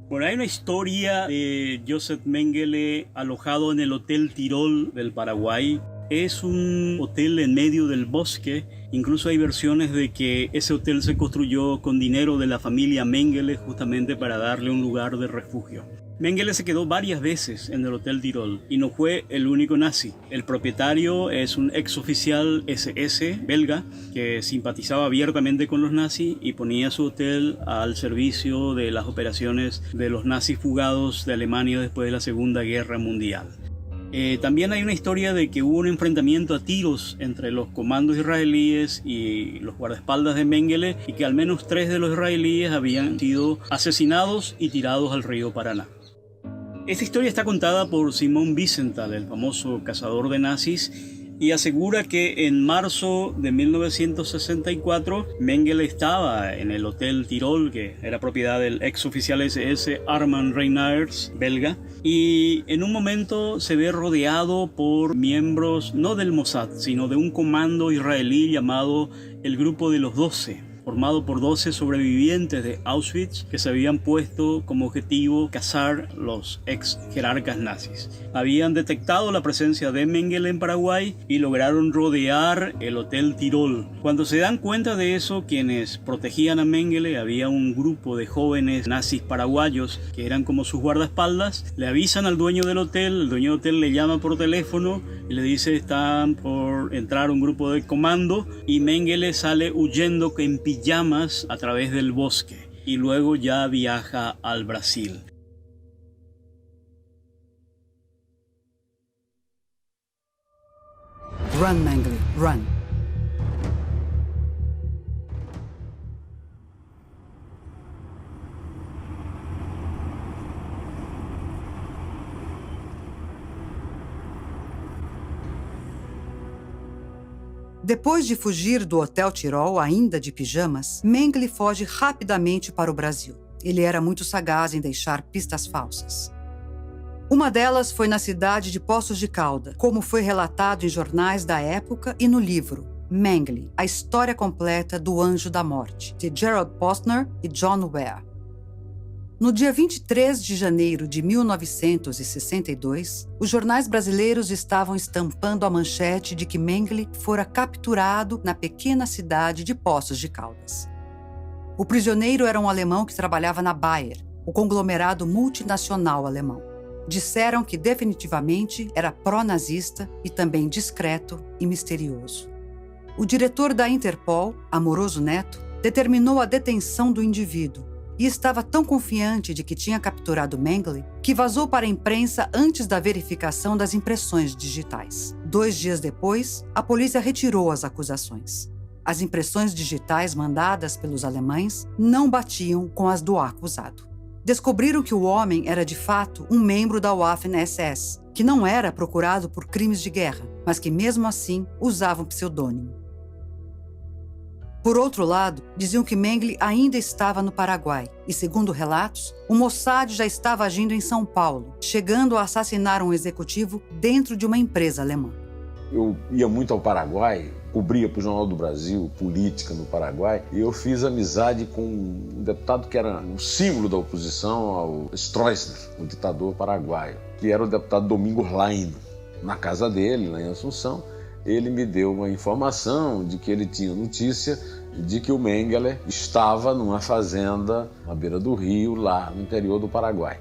Bueno, hay una historia de Joseph Mengele alojado en el Hotel Tirol del Paraguay. Es un hotel en medio del bosque. Incluso hay versiones de que ese hotel se construyó con dinero de la familia Mengele justamente para darle un lugar de refugio. Mengele se quedó varias veces en el Hotel Tirol y no fue el único nazi. El propietario es un exoficial SS belga que simpatizaba abiertamente con los nazis y ponía su hotel al servicio de las operaciones de los nazis fugados de Alemania después de la Segunda Guerra Mundial. También hay una historia de que hubo un enfrentamiento a tiros entre los comandos israelíes y los guardaespaldas de Mengele y que al menos 3 de los israelíes habían sido asesinados y tirados al río Paraná. Esta historia está contada por Simon Wiesenthal, el famoso cazador de nazis, y asegura que en marzo de 1964 Mengele estaba en el Hotel Tirol, que era propiedad del ex oficial SS Armand Reiners, belga, y en un momento se ve rodeado por miembros no del Mossad, sino de un comando israelí llamado el Grupo de los 12. Formado por 12 sobrevivientes de Auschwitz que se habían puesto como objetivo cazar los ex jerarcas nazis. Habían detectado la presencia de Mengele en Paraguay y lograron rodear el Hotel Tirol. Cuando se dan cuenta de eso, quienes protegían a Mengele, había un grupo de jóvenes nazis paraguayos que eran como sus guardaespaldas, le avisan al dueño del hotel, el dueño del hotel le llama por teléfono y le dice están por entrar un grupo de comando y Mengele sale huyendo en pijamas a través del bosque y luego ya viaja al Brasil. Run, Mengele, run. Depois de fugir do Hotel Tirol, ainda de pijamas, Mengele foge rapidamente para o Brasil. Ele era muito sagaz em deixar pistas falsas. Uma delas foi na cidade de Poços de Caldas, como foi relatado em jornais da época e no livro Mengele, a história completa do Anjo da Morte, de Gerald Posner e John Ware. No dia 23 de janeiro de 1962, os jornais brasileiros estavam estampando a manchete de que Mengele fora capturado na pequena cidade de Poços de Caldas. O prisioneiro era um alemão que trabalhava na Bayer, o conglomerado multinacional alemão. Disseram que definitivamente era pró-nazista e também discreto e misterioso. O diretor da Interpol, Amoroso Neto, determinou a detenção do indivíduo e estava tão confiante de que tinha capturado Mengele que vazou para a imprensa antes da verificação das impressões digitais. 2 dias depois, a polícia retirou as acusações. As impressões digitais mandadas pelos alemães não batiam com as do acusado. Descobriram que o homem era de fato um membro da Waffen-SS, que não era procurado por crimes de guerra, mas que mesmo assim usava um pseudônimo. Por outro lado, diziam que Mengele ainda estava no Paraguai e, segundo relatos, o Mossad já estava agindo em São Paulo, chegando a assassinar um executivo dentro de uma empresa alemã. Eu ia muito ao Paraguai, cobria para o Jornal do Brasil, política no Paraguai, e eu fiz amizade com um deputado que era um símbolo da oposição ao Stroessner, o ditador paraguaio, que era o deputado Domingos Laino. Na casa dele, lá em Assunção, ele me deu uma informação de que ele tinha notícia de que o Mengele estava numa fazenda à beira do rio, lá no interior do Paraguai.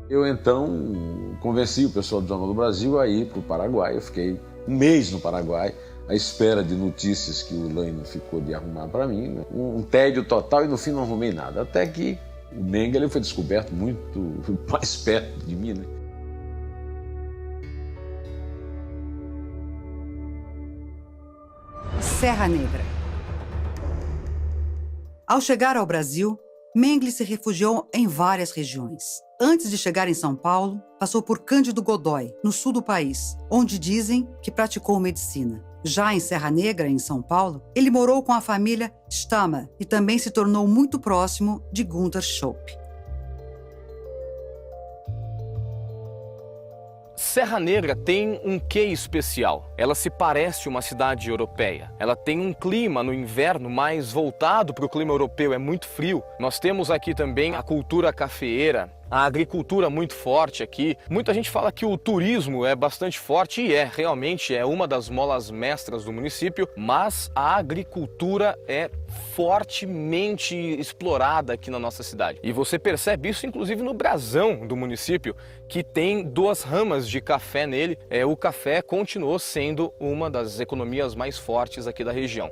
Eu então convenci o pessoal do Jornal do Brasil a ir para o Paraguai. Eu fiquei um mês no Paraguai, à espera de notícias que o Laino ficou de arrumar para mim, né? Um tédio total, e no fim não arrumei nada. Até que o Mengele foi descoberto muito mais perto de mim, né? Serra Negra. Ao chegar ao Brasil, Mengele se refugiou em várias regiões. Antes de chegar em São Paulo, passou por Cândido Godói, no sul do país, onde dizem que praticou medicina. Já em Serra Negra, em São Paulo, ele morou com a família Stammer e também se tornou muito próximo de Gunther Schopp. Serra Negra tem um quê especial. Ela se parece uma cidade europeia. Ela tem um clima no inverno mais voltado para o clima europeu, é muito frio. Nós temos aqui também a cultura cafeeira. a agricultura muito forte aqui. Muita gente fala que o turismo é bastante forte e realmente é uma das molas mestras do município, mas a agricultura é fortemente explorada aqui na nossa cidade. E você percebe isso inclusive no brasão do município, que tem 2 ramas de café nele. O café continuou sendo uma das economias mais fortes aqui da região.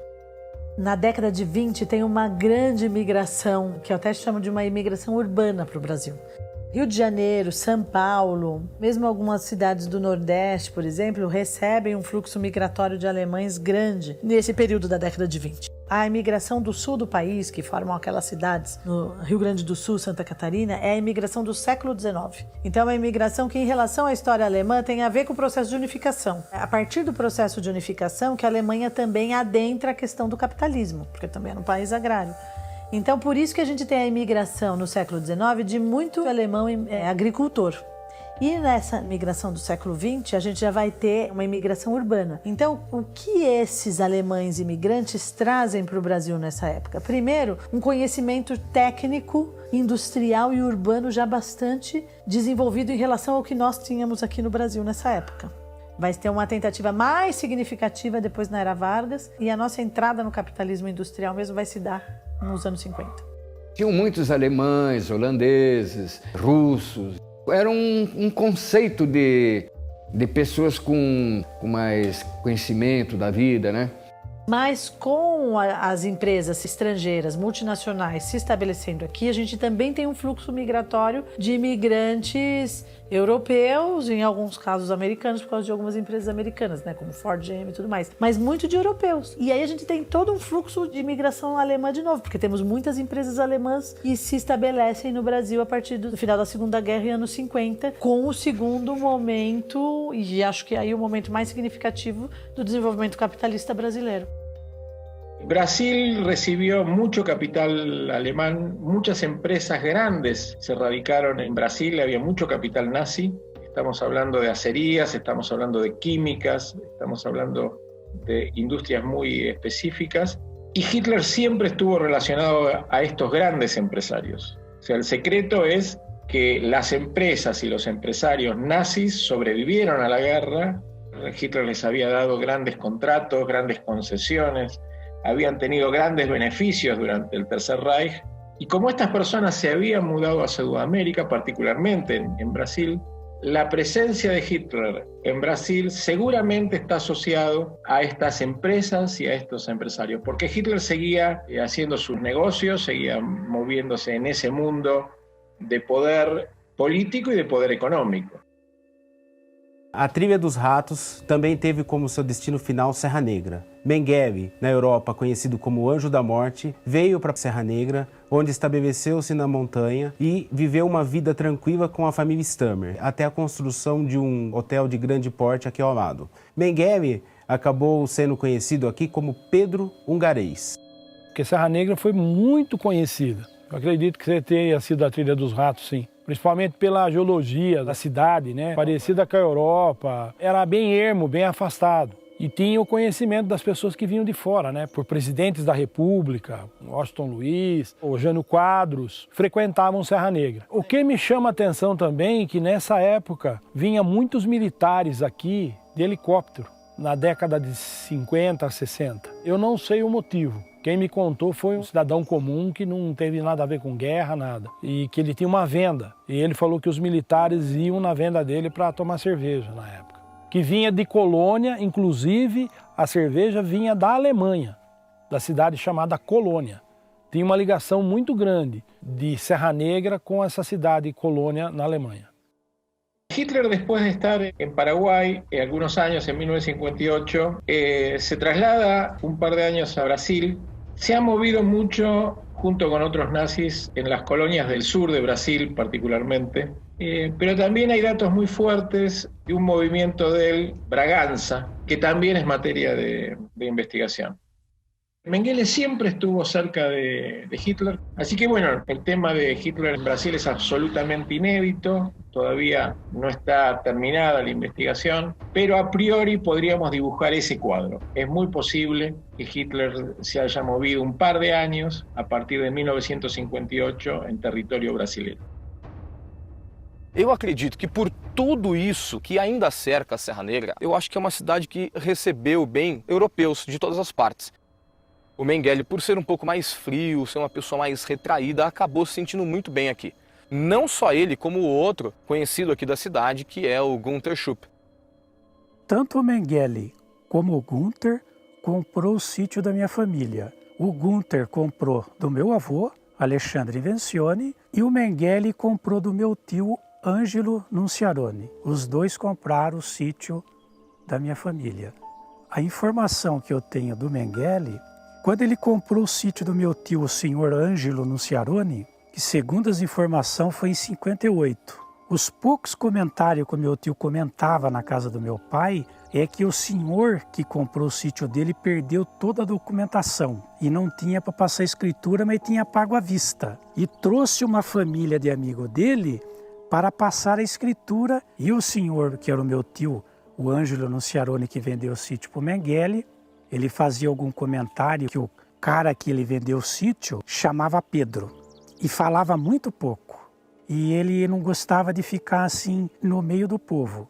Na década de 20 tem uma grande imigração, que eu até chamo de uma imigração urbana para o Brasil. Rio de Janeiro, São Paulo, mesmo algumas cidades do Nordeste, por exemplo, recebem um fluxo migratório de alemães grande nesse período da década de 20. A imigração do sul do país, que formam aquelas cidades no Rio Grande do Sul, Santa Catarina, é a imigração do século XIX. Então é uma imigração que, em relação à história alemã, tem a ver com o processo de unificação. É a partir do processo de unificação que a Alemanha também adentra a questão do capitalismo, porque também era um país agrário. Então, por isso que a gente tem a imigração no século XIX de muito alemão agricultor. E nessa migração do século XX, a gente já vai ter uma imigração urbana. Então, o que esses alemães imigrantes trazem para o Brasil nessa época? Primeiro, um conhecimento técnico, industrial e urbano já bastante desenvolvido em relação ao que nós tínhamos aqui no Brasil nessa época. Vai ter uma tentativa mais significativa depois na Era Vargas, e a nossa entrada no capitalismo industrial mesmo vai se dar nos anos 50. Tinham muitos alemães, holandeses, russos. Era um conceito de pessoas com mais conhecimento da vida, né? Mas com as empresas estrangeiras, multinacionais se estabelecendo aqui, a gente também tem um fluxo migratório de imigrantes europeus, em alguns casos americanos, por causa de algumas empresas americanas, né, como Ford, GM e tudo mais, mas muito de europeus. E aí a gente tem todo um fluxo de imigração alemã de novo, porque temos muitas empresas alemãs que se estabelecem no Brasil a partir do final da Segunda Guerra e anos 50, com o segundo momento, e acho que aí o momento mais significativo do desenvolvimento capitalista brasileiro. Brasil recibió mucho capital alemán, muchas empresas grandes se radicaron en Brasil, había mucho capital nazi, estamos hablando de acerías, estamos hablando de químicas, estamos hablando de industrias muy específicas, y Hitler siempre estuvo relacionado a estos grandes empresarios. O sea, el secreto es que las empresas y los empresarios nazis sobrevivieron a la guerra. Hitler les había dado grandes contratos, grandes concesiones, habían tenido grandes beneficios durante el Tercer Reich, y como estas personas se habían mudado a Sudamérica, particularmente en Brasil, la presencia de Hitler en Brasil seguramente está asociado a estas empresas y a estos empresarios, porque Hitler seguía haciendo sus negocios, seguía moviéndose en ese mundo de poder político e de poder econômico. A Trilha dos Ratos também teve como seu destino final Serra Negra. Mengele, na Europa conhecido como Anjo da Morte, veio para Serra Negra, onde estabeleceu-se na montanha e viveu uma vida tranquila com a família Stammer, até a construção de um hotel de grande porte aqui ao lado. Mengele acabou sendo conhecido aqui como Pedro Hungarês. Porque Serra Negra foi muito conhecida. Eu acredito que você tenha sido a Trilha dos Ratos, sim. Principalmente pela geologia da cidade, né? Parecida com a Europa. Era bem ermo, bem afastado. E tinha o conhecimento das pessoas que vinham de fora, né? Por presidentes da República, Washington Luiz, o Jânio Quadros, frequentavam Serra Negra. O que me chama a atenção também é que nessa época vinham muitos militares aqui de helicóptero, na década de 50, 60. Eu não sei o motivo. Quem me contou foi um cidadão comum que não teve nada a ver com guerra, nada. E que ele tinha uma venda. E ele falou que os militares iam na venda dele para tomar cerveja na época. Que vinha de Colônia, inclusive a cerveja vinha da Alemanha, da cidade chamada Colônia. Tinha uma ligação muito grande de Serra Negra com essa cidade Colônia na Alemanha. Hitler, después de estar en Paraguay algunos años, en 1958, se traslada un par de años a Brasil. Se ha movido mucho junto con otros nazis en las colonias del sur de Brasil particularmente, pero también hay datos muy fuertes de un movimiento del Braganza, que también es materia de investigación. Mengele siempre estuvo cerca de Hitler, así que bueno, el tema de Hitler en Brasil es absolutamente inédito, todavía no está terminada la investigación, pero a priori podríamos dibujar ese cuadro. Es muy posible que Hitler se haya movido un par de años a partir de 1958 en territorio brasileño. Eu acredito que por tudo isso que ainda cerca a Serra Negra, eu acho que é uma cidade que recebeu bem europeus de todas as partes. O Mengele, por ser um pouco mais frio, ser uma pessoa mais retraída, acabou se sentindo muito bem aqui. Não só ele, como o outro conhecido aqui da cidade, que é o Günther Schupp. Tanto o Mengele como o Günther comprou o sítio da minha família. O Günther comprou do meu avô, Alexandre Invencione, e o Mengele comprou do meu tio, Ângelo Nunciarone. Os dois compraram o sítio da minha família. A informação que eu tenho do Mengele, quando ele comprou o sítio do meu tio, o senhor Ângelo Nunciarone, que segundo as informações foi em 58. Os poucos comentários que o meu tio comentava na casa do meu pai é que o senhor que comprou o sítio dele perdeu toda a documentação e não tinha para passar a escritura, mas tinha pago à vista. E trouxe uma família de amigo dele para passar a escritura, e o senhor, que era o meu tio, o Ângelo Nunciarone, que vendeu o sítio para o Mengele, ele fazia algum comentário que o cara que ele vendeu o sítio chamava Pedro e falava muito pouco. E ele não gostava de ficar assim no meio do povo.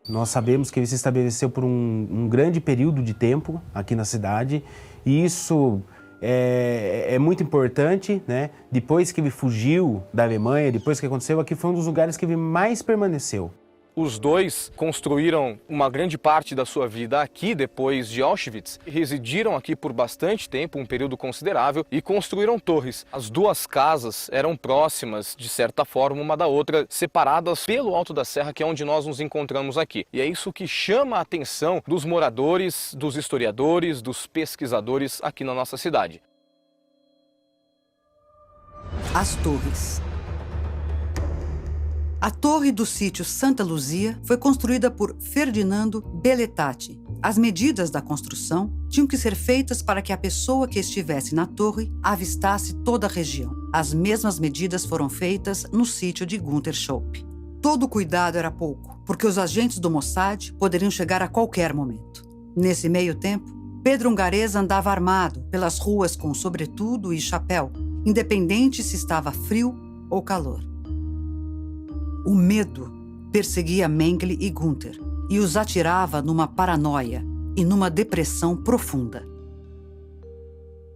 Nós sabemos que ele se estabeleceu por um grande período de tempo aqui na cidade, e isso é muito importante, né? Depois que ele fugiu da Alemanha, depois que aconteceu, aqui foi um dos lugares que ele mais permaneceu. Os dois construíram uma grande parte da sua vida aqui depois de Auschwitz, residiram aqui por bastante tempo, um período considerável, e construíram torres. As duas casas eram próximas, de certa forma, uma da outra, separadas pelo Alto da Serra, que é onde nós nos encontramos aqui. E é isso que chama a atenção dos moradores, dos historiadores, dos pesquisadores aqui na nossa cidade. As torres. A torre do sítio Santa Luzia foi construída por Ferdinando Belletati. As medidas da construção tinham que ser feitas para que a pessoa que estivesse na torre avistasse toda a região. As mesmas medidas foram feitas no sítio de Günther Schupp. Todo cuidado era pouco, porque os agentes do Mossad poderiam chegar a qualquer momento. Nesse meio tempo, Pedro Hungarese andava armado pelas ruas com sobretudo e chapéu, independente se estava frio ou calor. O medo perseguia Mengele e Günther e os atirava numa paranoia e numa depressão profunda.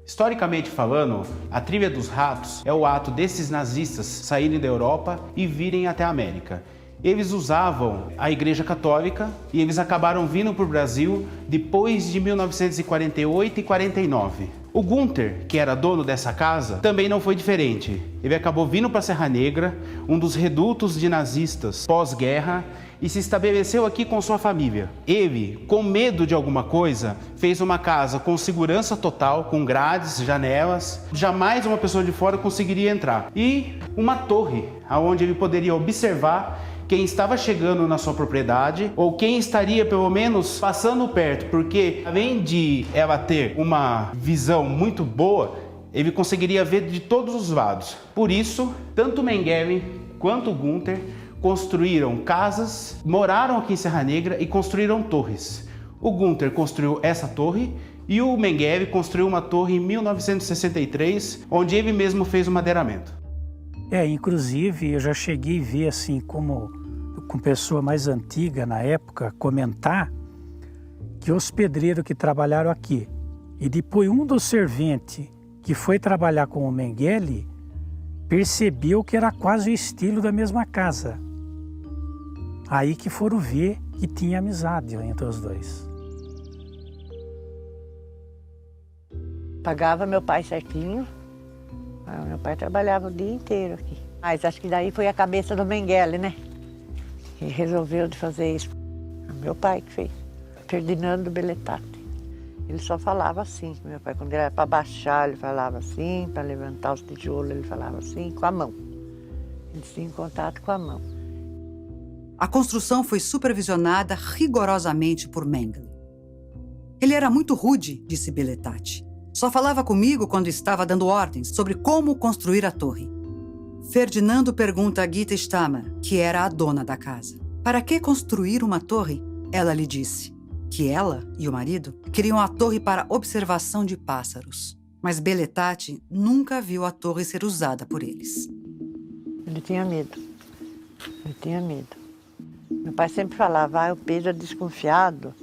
Historicamente falando, a Trilha dos Ratos é o ato desses nazistas saírem da Europa e virem até a América. Eles usavam a Igreja Católica e eles acabaram vindo para o Brasil depois de 1948 e 49. O Günther, que era dono dessa casa, também não foi diferente. Ele acabou vindo para a Serra Negra, um dos redutos de nazistas pós-guerra, e se estabeleceu aqui com sua família. Ele, com medo de alguma coisa, fez uma casa com segurança total, com grades, janelas. Jamais uma pessoa de fora conseguiria entrar. E uma torre, onde ele poderia observar quem estava chegando na sua propriedade ou quem estaria pelo menos passando perto, porque além de ela ter uma visão muito boa, ele conseguiria ver de todos os lados. Por isso, tanto Mengele quanto Günther construíram casas, moraram aqui em Serra Negra e construíram torres. O Günther construiu essa torre e o Mengele construiu uma torre em 1963, onde ele mesmo fez o madeiramento. Inclusive eu já cheguei a ver assim com pessoa mais antiga na época comentar que os pedreiros que trabalharam aqui e depois um dos serventes que foi trabalhar com o Mengele percebeu que era quase o estilo da mesma casa. Aí que foram ver que tinha amizade entre os dois. Pagava meu pai certinho. Meu pai trabalhava o dia inteiro aqui. Mas acho que daí foi a cabeça do Mengele, né? Que resolveu de fazer isso. Meu pai que fez. Ferdinando Belletati. Ele só falava assim. Meu pai, quando era para baixar, ele falava assim. Para levantar os tijolos, ele falava assim, com a mão. Ele tinha contato com a mão. A construção foi supervisionada rigorosamente por Mengele. Ele era muito rude, disse Belletati. Só falava comigo quando estava dando ordens sobre como construir a torre. Ferdinando pergunta a Gitta Stammer, que era a dona da casa. Para que construir uma torre? Ela lhe disse que ela e o marido queriam a torre para observação de pássaros. Mas Belletati nunca viu a torre ser usada por eles. Ele tinha medo. Eu tinha medo. Meu pai sempre falava, o Pedro é desconfiado.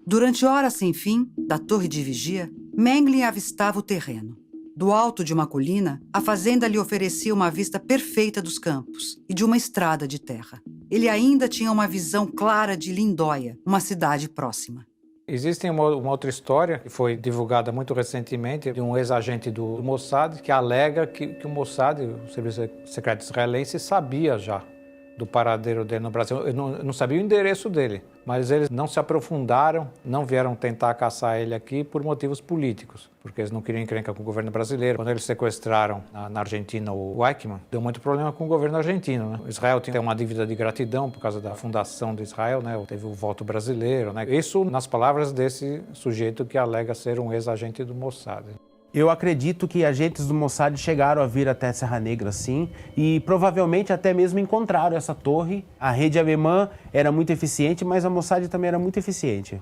Durante horas sem fim, da torre de vigia, Mengele avistava o terreno. Do alto de uma colina, a fazenda lhe oferecia uma vista perfeita dos campos e de uma estrada de terra. Ele ainda tinha uma visão clara de Lindóia, uma cidade próxima. Existe uma outra história que foi divulgada muito recentemente de um ex-agente do Mossad que alega que o Mossad, o Serviço Secreto Israelense, sabia já do paradeiro dele no Brasil. Eu não sabia o endereço dele, mas eles não se aprofundaram, não vieram tentar caçar ele aqui por motivos políticos, porque eles não queriam encrenca com o governo brasileiro. Quando eles sequestraram na Argentina o Eichmann, deu muito problema com o governo argentino, né? Israel tem uma dívida de gratidão por causa da fundação de Israel, né? Teve o voto brasileiro, né? Isso nas palavras desse sujeito que alega ser um ex-agente do Mossad. Eu acredito que agentes do Mossad chegaram a vir até Serra Negra, sim, e provavelmente até mesmo encontraram essa torre. A rede alemã era muito eficiente, mas a Mossad também era muito eficiente.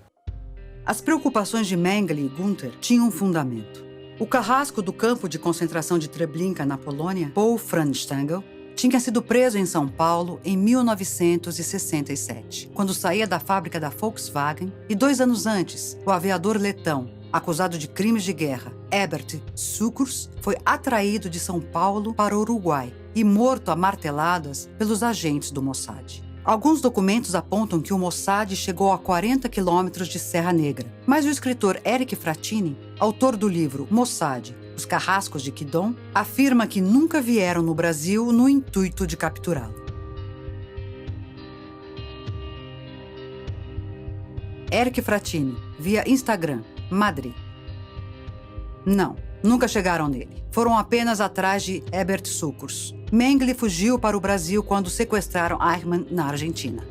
As preocupações de Mengele e Günther tinham um fundamento. O carrasco do campo de concentração de Treblinka, na Polônia, Paul Franzstengel, tinha sido preso em São Paulo em 1967, quando saía da fábrica da Volkswagen, e 2 anos antes, o aviador letão, acusado de crimes de guerra, Herbert Sukurs, foi atraído de São Paulo para o Uruguai e morto a marteladas pelos agentes do Mossad. Alguns documentos apontam que o Mossad chegou a 40 quilômetros de Serra Negra, mas o escritor Eric Frattini, autor do livro Mossad, Os Carrascos de Kidon, afirma que nunca vieram no Brasil no intuito de capturá-lo. Eric Frattini, via Instagram, Madrid. Não, nunca chegaram nele. Foram apenas atrás de Herbert Sukurs. Mengele fugiu para o Brasil quando sequestraram Eichmann na Argentina.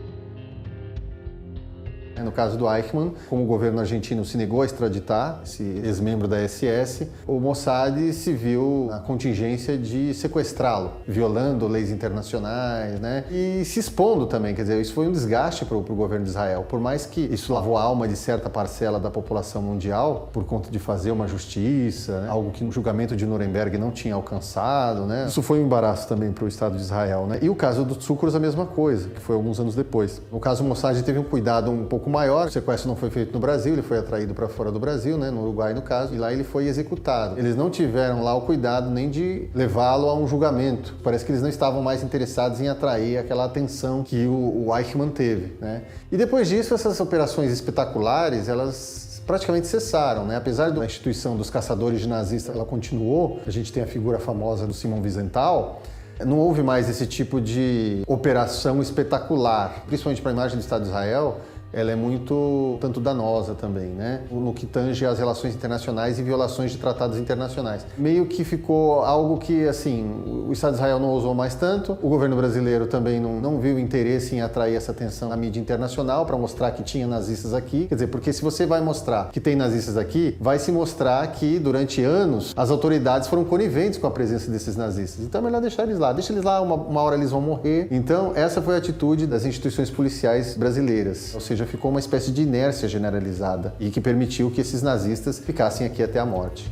No caso do Eichmann, como o governo argentino se negou a extraditar esse ex-membro da SS, o Mossad se viu na contingência de sequestrá-lo, violando leis internacionais, né? E se expondo também, quer dizer, isso foi um desgaste para o governo de Israel. Por mais que isso lavou a alma de certa parcela da população mundial, por conta de fazer uma justiça, né? Algo que no julgamento de Nuremberg não tinha alcançado, né? Isso foi um embaraço também para o Estado de Israel, né? E o caso do Sukurs, a mesma coisa, que foi alguns anos depois. No caso, o Mossad teve um cuidado um pouco maior. O sequestro não foi feito no Brasil, ele foi atraído para fora do Brasil, né, no Uruguai no caso, e lá ele foi executado. Eles não tiveram lá o cuidado nem de levá-lo a um julgamento. Parece que eles não estavam mais interessados em atrair aquela atenção que o Eichmann teve, né? E depois disso, essas operações espetaculares, elas praticamente cessaram, né? Apesar da instituição dos caçadores de nazistas, ela continuou. A gente tem a figura famosa do Simon Wiesenthal. Não houve mais esse tipo de operação espetacular, principalmente para a imagem do Estado de Israel. Ela é muito, tanto danosa também, né? No que tange às relações internacionais e violações de tratados internacionais. Meio que ficou algo que, assim, o Estado de Israel não usou mais tanto, o governo brasileiro também não viu interesse em atrair essa atenção na mídia internacional para mostrar que tinha nazistas aqui. Quer dizer, porque se você vai mostrar que tem nazistas aqui, vai se mostrar que, durante anos, as autoridades foram coniventes com a presença desses nazistas. Então é melhor deixar eles lá. Deixa eles lá, uma hora eles vão morrer. Então, essa foi a atitude das instituições policiais brasileiras. Ou seja, ficou uma espécie de inércia generalizada e que permitiu que esses nazistas ficassem aqui até a morte.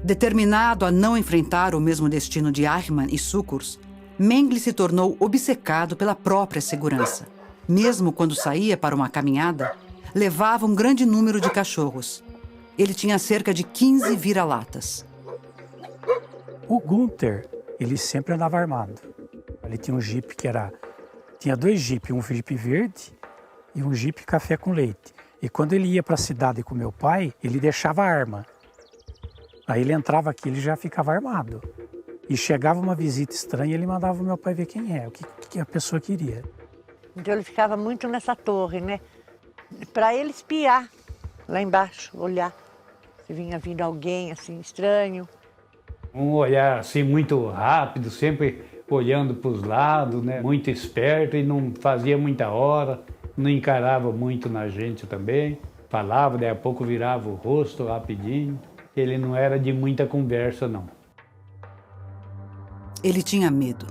Determinado a não enfrentar o mesmo destino de Eichmann e Sukurs, Mengele se tornou obcecado pela própria segurança. Mesmo quando saía para uma caminhada, levava um grande número de cachorros. Ele tinha cerca de 15 vira-latas. O Günther, ele sempre andava armado. Ele tinha um jipe que era... Tinha 2 jipes, um jipe verde e um jipe café com leite. E quando ele ia para a cidade com meu pai, ele deixava a arma. Aí ele entrava aqui, ele já ficava armado. E chegava uma visita estranha, ele mandava o meu pai ver quem é, o que a pessoa queria. Então ele ficava muito nessa torre, né? Para ele espiar lá embaixo, olhar se vinha vindo alguém assim estranho. Um olhar assim muito rápido, sempre olhando para os lados, né? Muito esperto e não fazia muita hora, não encarava muito na gente também. Falava, daí a pouco virava o rosto rapidinho. Ele não era de muita conversa, não. Ele tinha medo.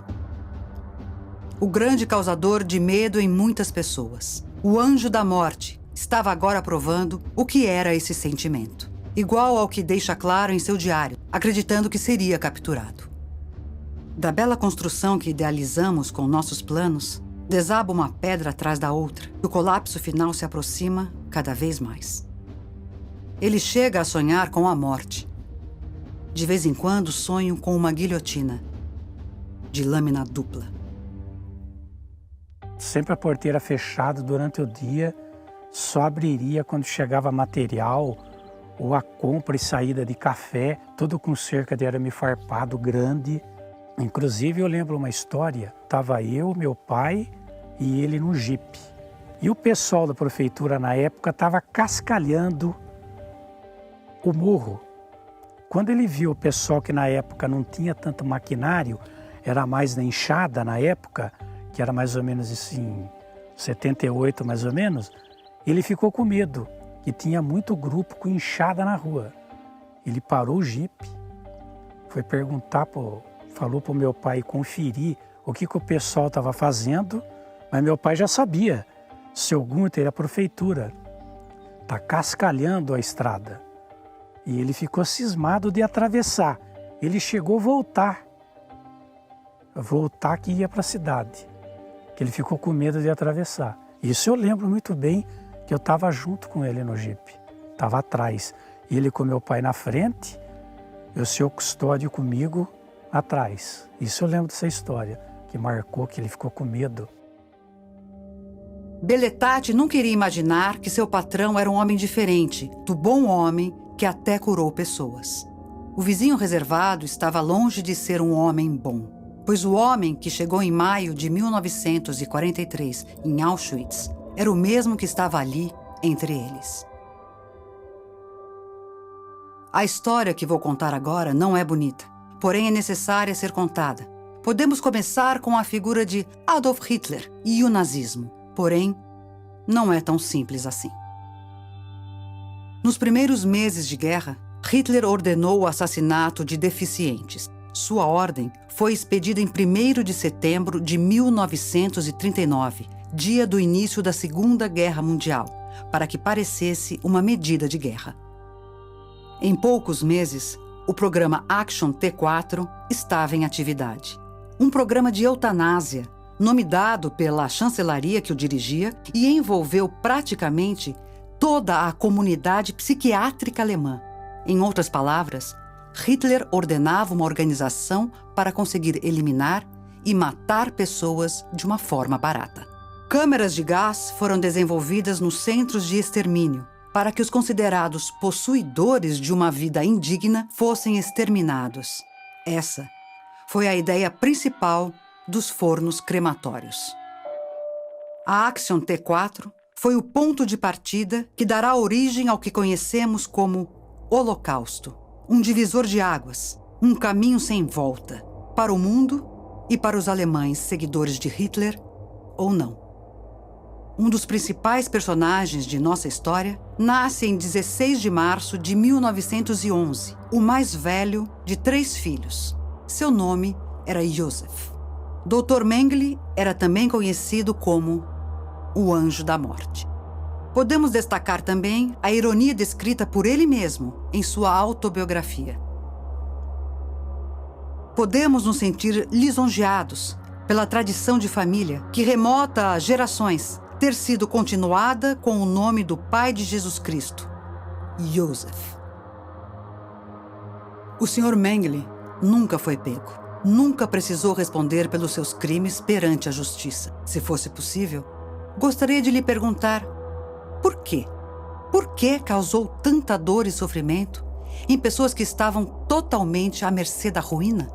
O grande causador de medo em muitas pessoas. O anjo da morte estava agora provando o que era esse sentimento. Igual ao que deixa claro em seu diário, acreditando que seria capturado. Da bela construção que idealizamos com nossos planos, desaba uma pedra atrás da outra, e o colapso final se aproxima cada vez mais. Ele chega a sonhar com a morte. De vez em quando sonho com uma guilhotina, de lâmina dupla. Sempre a porteira fechada durante o dia, só abriria quando chegava material ou a compra e saída de café, tudo com cerca de arame farpado grande. Inclusive eu lembro uma história, estava eu, meu pai e ele no jipe. E o pessoal da prefeitura na época estava cascalhando o morro. Quando ele viu o pessoal que na época não tinha tanto maquinário, era mais na enxada na época, que era mais ou menos assim, 78 mais ou menos, ele ficou com medo, que tinha muito grupo com enxada na rua. Ele parou o jipe, foi perguntar, falou para o meu pai conferir o que o pessoal estava fazendo, mas meu pai já sabia, seu Gunther, a prefeitura, está cascalhando a estrada. E ele ficou cismado de atravessar. Ele chegou a voltar que ia para a cidade, que ele ficou com medo de atravessar. Isso eu lembro muito bem, que eu estava junto com ele no jipe, estava atrás. E ele com meu pai na frente, e o seu custódio comigo atrás. Isso eu lembro dessa história, que marcou, que ele ficou com medo. Beletati não queria imaginar que seu patrão era um homem diferente, do bom homem que até curou pessoas. O vizinho reservado estava longe de ser um homem bom, pois o homem que chegou em maio de 1943 em Auschwitz era o mesmo que estava ali entre eles. A história que vou contar agora não é bonita, porém é necessária ser contada. Podemos começar com a figura de Adolf Hitler e o nazismo, porém, não é tão simples assim. Nos primeiros meses de guerra, Hitler ordenou o assassinato de deficientes. Sua ordem foi expedida em 1º de setembro de 1939, dia do início da Segunda Guerra Mundial, para que parecesse uma medida de guerra. Em poucos meses, o programa Action T4 estava em atividade. Um programa de eutanásia, nome dado pela chancelaria que o dirigia, e envolveu praticamente toda a comunidade psiquiátrica alemã. Em outras palavras, Hitler ordenava uma organização para conseguir eliminar e matar pessoas de uma forma barata. Câmeras de gás foram desenvolvidas nos centros de extermínio para que os considerados possuidores de uma vida indigna fossem exterminados. Essa foi a ideia principal dos fornos crematórios. A Action T4 foi o ponto de partida que dará origem ao que conhecemos como Holocausto, um divisor de águas, um caminho sem volta, para o mundo e para os alemães seguidores de Hitler ou não. Um dos principais personagens de nossa história nasce em 16 de março de 1911, o mais velho de 3 filhos. Seu nome era Joseph. Dr. Mengele era também conhecido como o Anjo da Morte. Podemos destacar também a ironia descrita por ele mesmo em sua autobiografia. Podemos nos sentir lisonjeados pela tradição de família que remota a gerações ter sido continuada com o nome do pai de Jesus Cristo, Joseph. O Sr. Mengele nunca foi pego. Nunca precisou responder pelos seus crimes perante a justiça. Se fosse possível, gostaria de lhe perguntar por quê? Por que causou tanta dor e sofrimento em pessoas que estavam totalmente à mercê da ruína?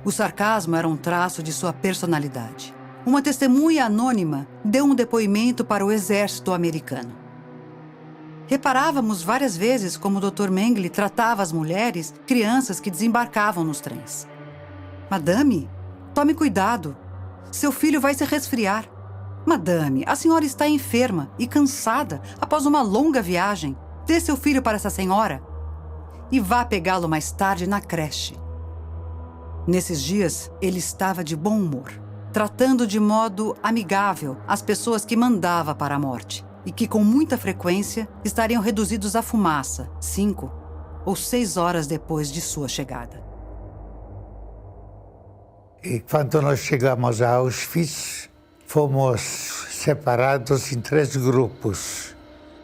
O sarcasmo era um traço de sua personalidade. Uma testemunha anônima deu um depoimento para o exército americano. Reparávamos várias vezes como o Dr. Mengele tratava as mulheres, crianças que desembarcavam nos trens. Madame, tome cuidado. Seu filho vai se resfriar. Madame, a senhora está enferma e cansada após uma longa viagem. Dê seu filho para essa senhora e vá pegá-lo mais tarde na creche. Nesses dias, ele estava de bom humor, tratando de modo amigável as pessoas que mandava para a morte e que com muita frequência estariam reduzidos à fumaça 5 ou 6 horas depois de sua chegada. E quando nós chegamos a Auschwitz, fomos separados em 3 grupos: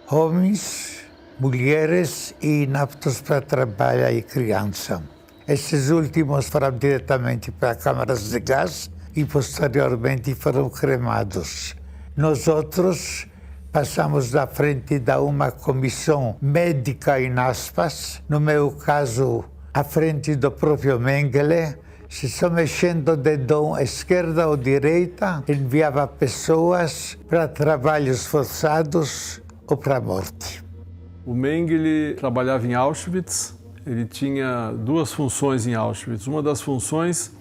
homens, mulheres e inaptos para trabalho e criança. Esses últimos foram diretamente para câmaras de gás e posteriormente foram cremados. Nós outros passamos da frente de uma comissão médica, em aspas, no meu caso, à frente do próprio Mengele, se só mexendo o dedo esquerda ou direita, enviava pessoas para trabalhos forçados ou para a morte. O Mengele trabalhava em Auschwitz, ele tinha 2 funções em Auschwitz. Uma das funções,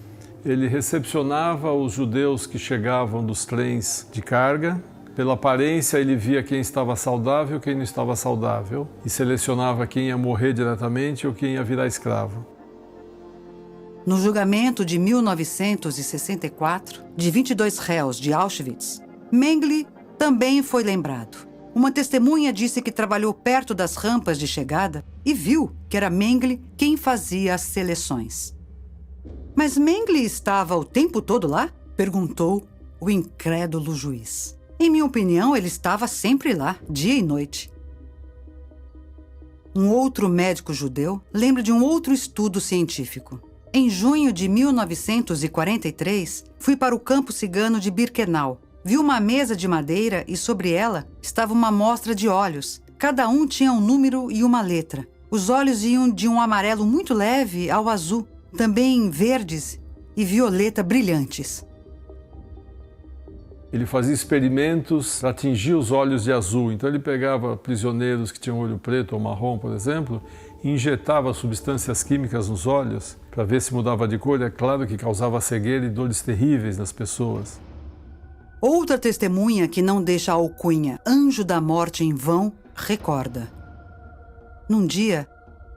ele recepcionava os judeus que chegavam dos trens de carga. Pela aparência, ele via quem estava saudável e quem não estava saudável e selecionava quem ia morrer diretamente ou quem ia virar escravo. No julgamento de 1964, de 22 réus de Auschwitz, Mengele também foi lembrado. Uma testemunha disse que trabalhou perto das rampas de chegada e viu que era Mengele quem fazia as seleções. Mas Mengele estava o tempo todo lá? Perguntou o incrédulo juiz. Em minha opinião, ele estava sempre lá, dia e noite. Um outro médico judeu lembra de um outro estudo científico. Em junho de 1943, fui para o campo cigano de Birkenau. Vi uma mesa de madeira e sobre ela estava uma amostra de olhos. Cada um tinha um número e uma letra. Os olhos iam de um amarelo muito leve ao azul, também verdes e violeta brilhantes. Ele fazia experimentos para atingir os olhos de azul. Então ele pegava prisioneiros que tinham olho preto ou marrom, por exemplo, e injetava substâncias químicas nos olhos para ver se mudava de cor. É claro que causava cegueira e dores terríveis nas pessoas. Outra testemunha que não deixa a alcunha Anjo da Morte em vão, recorda. Num dia,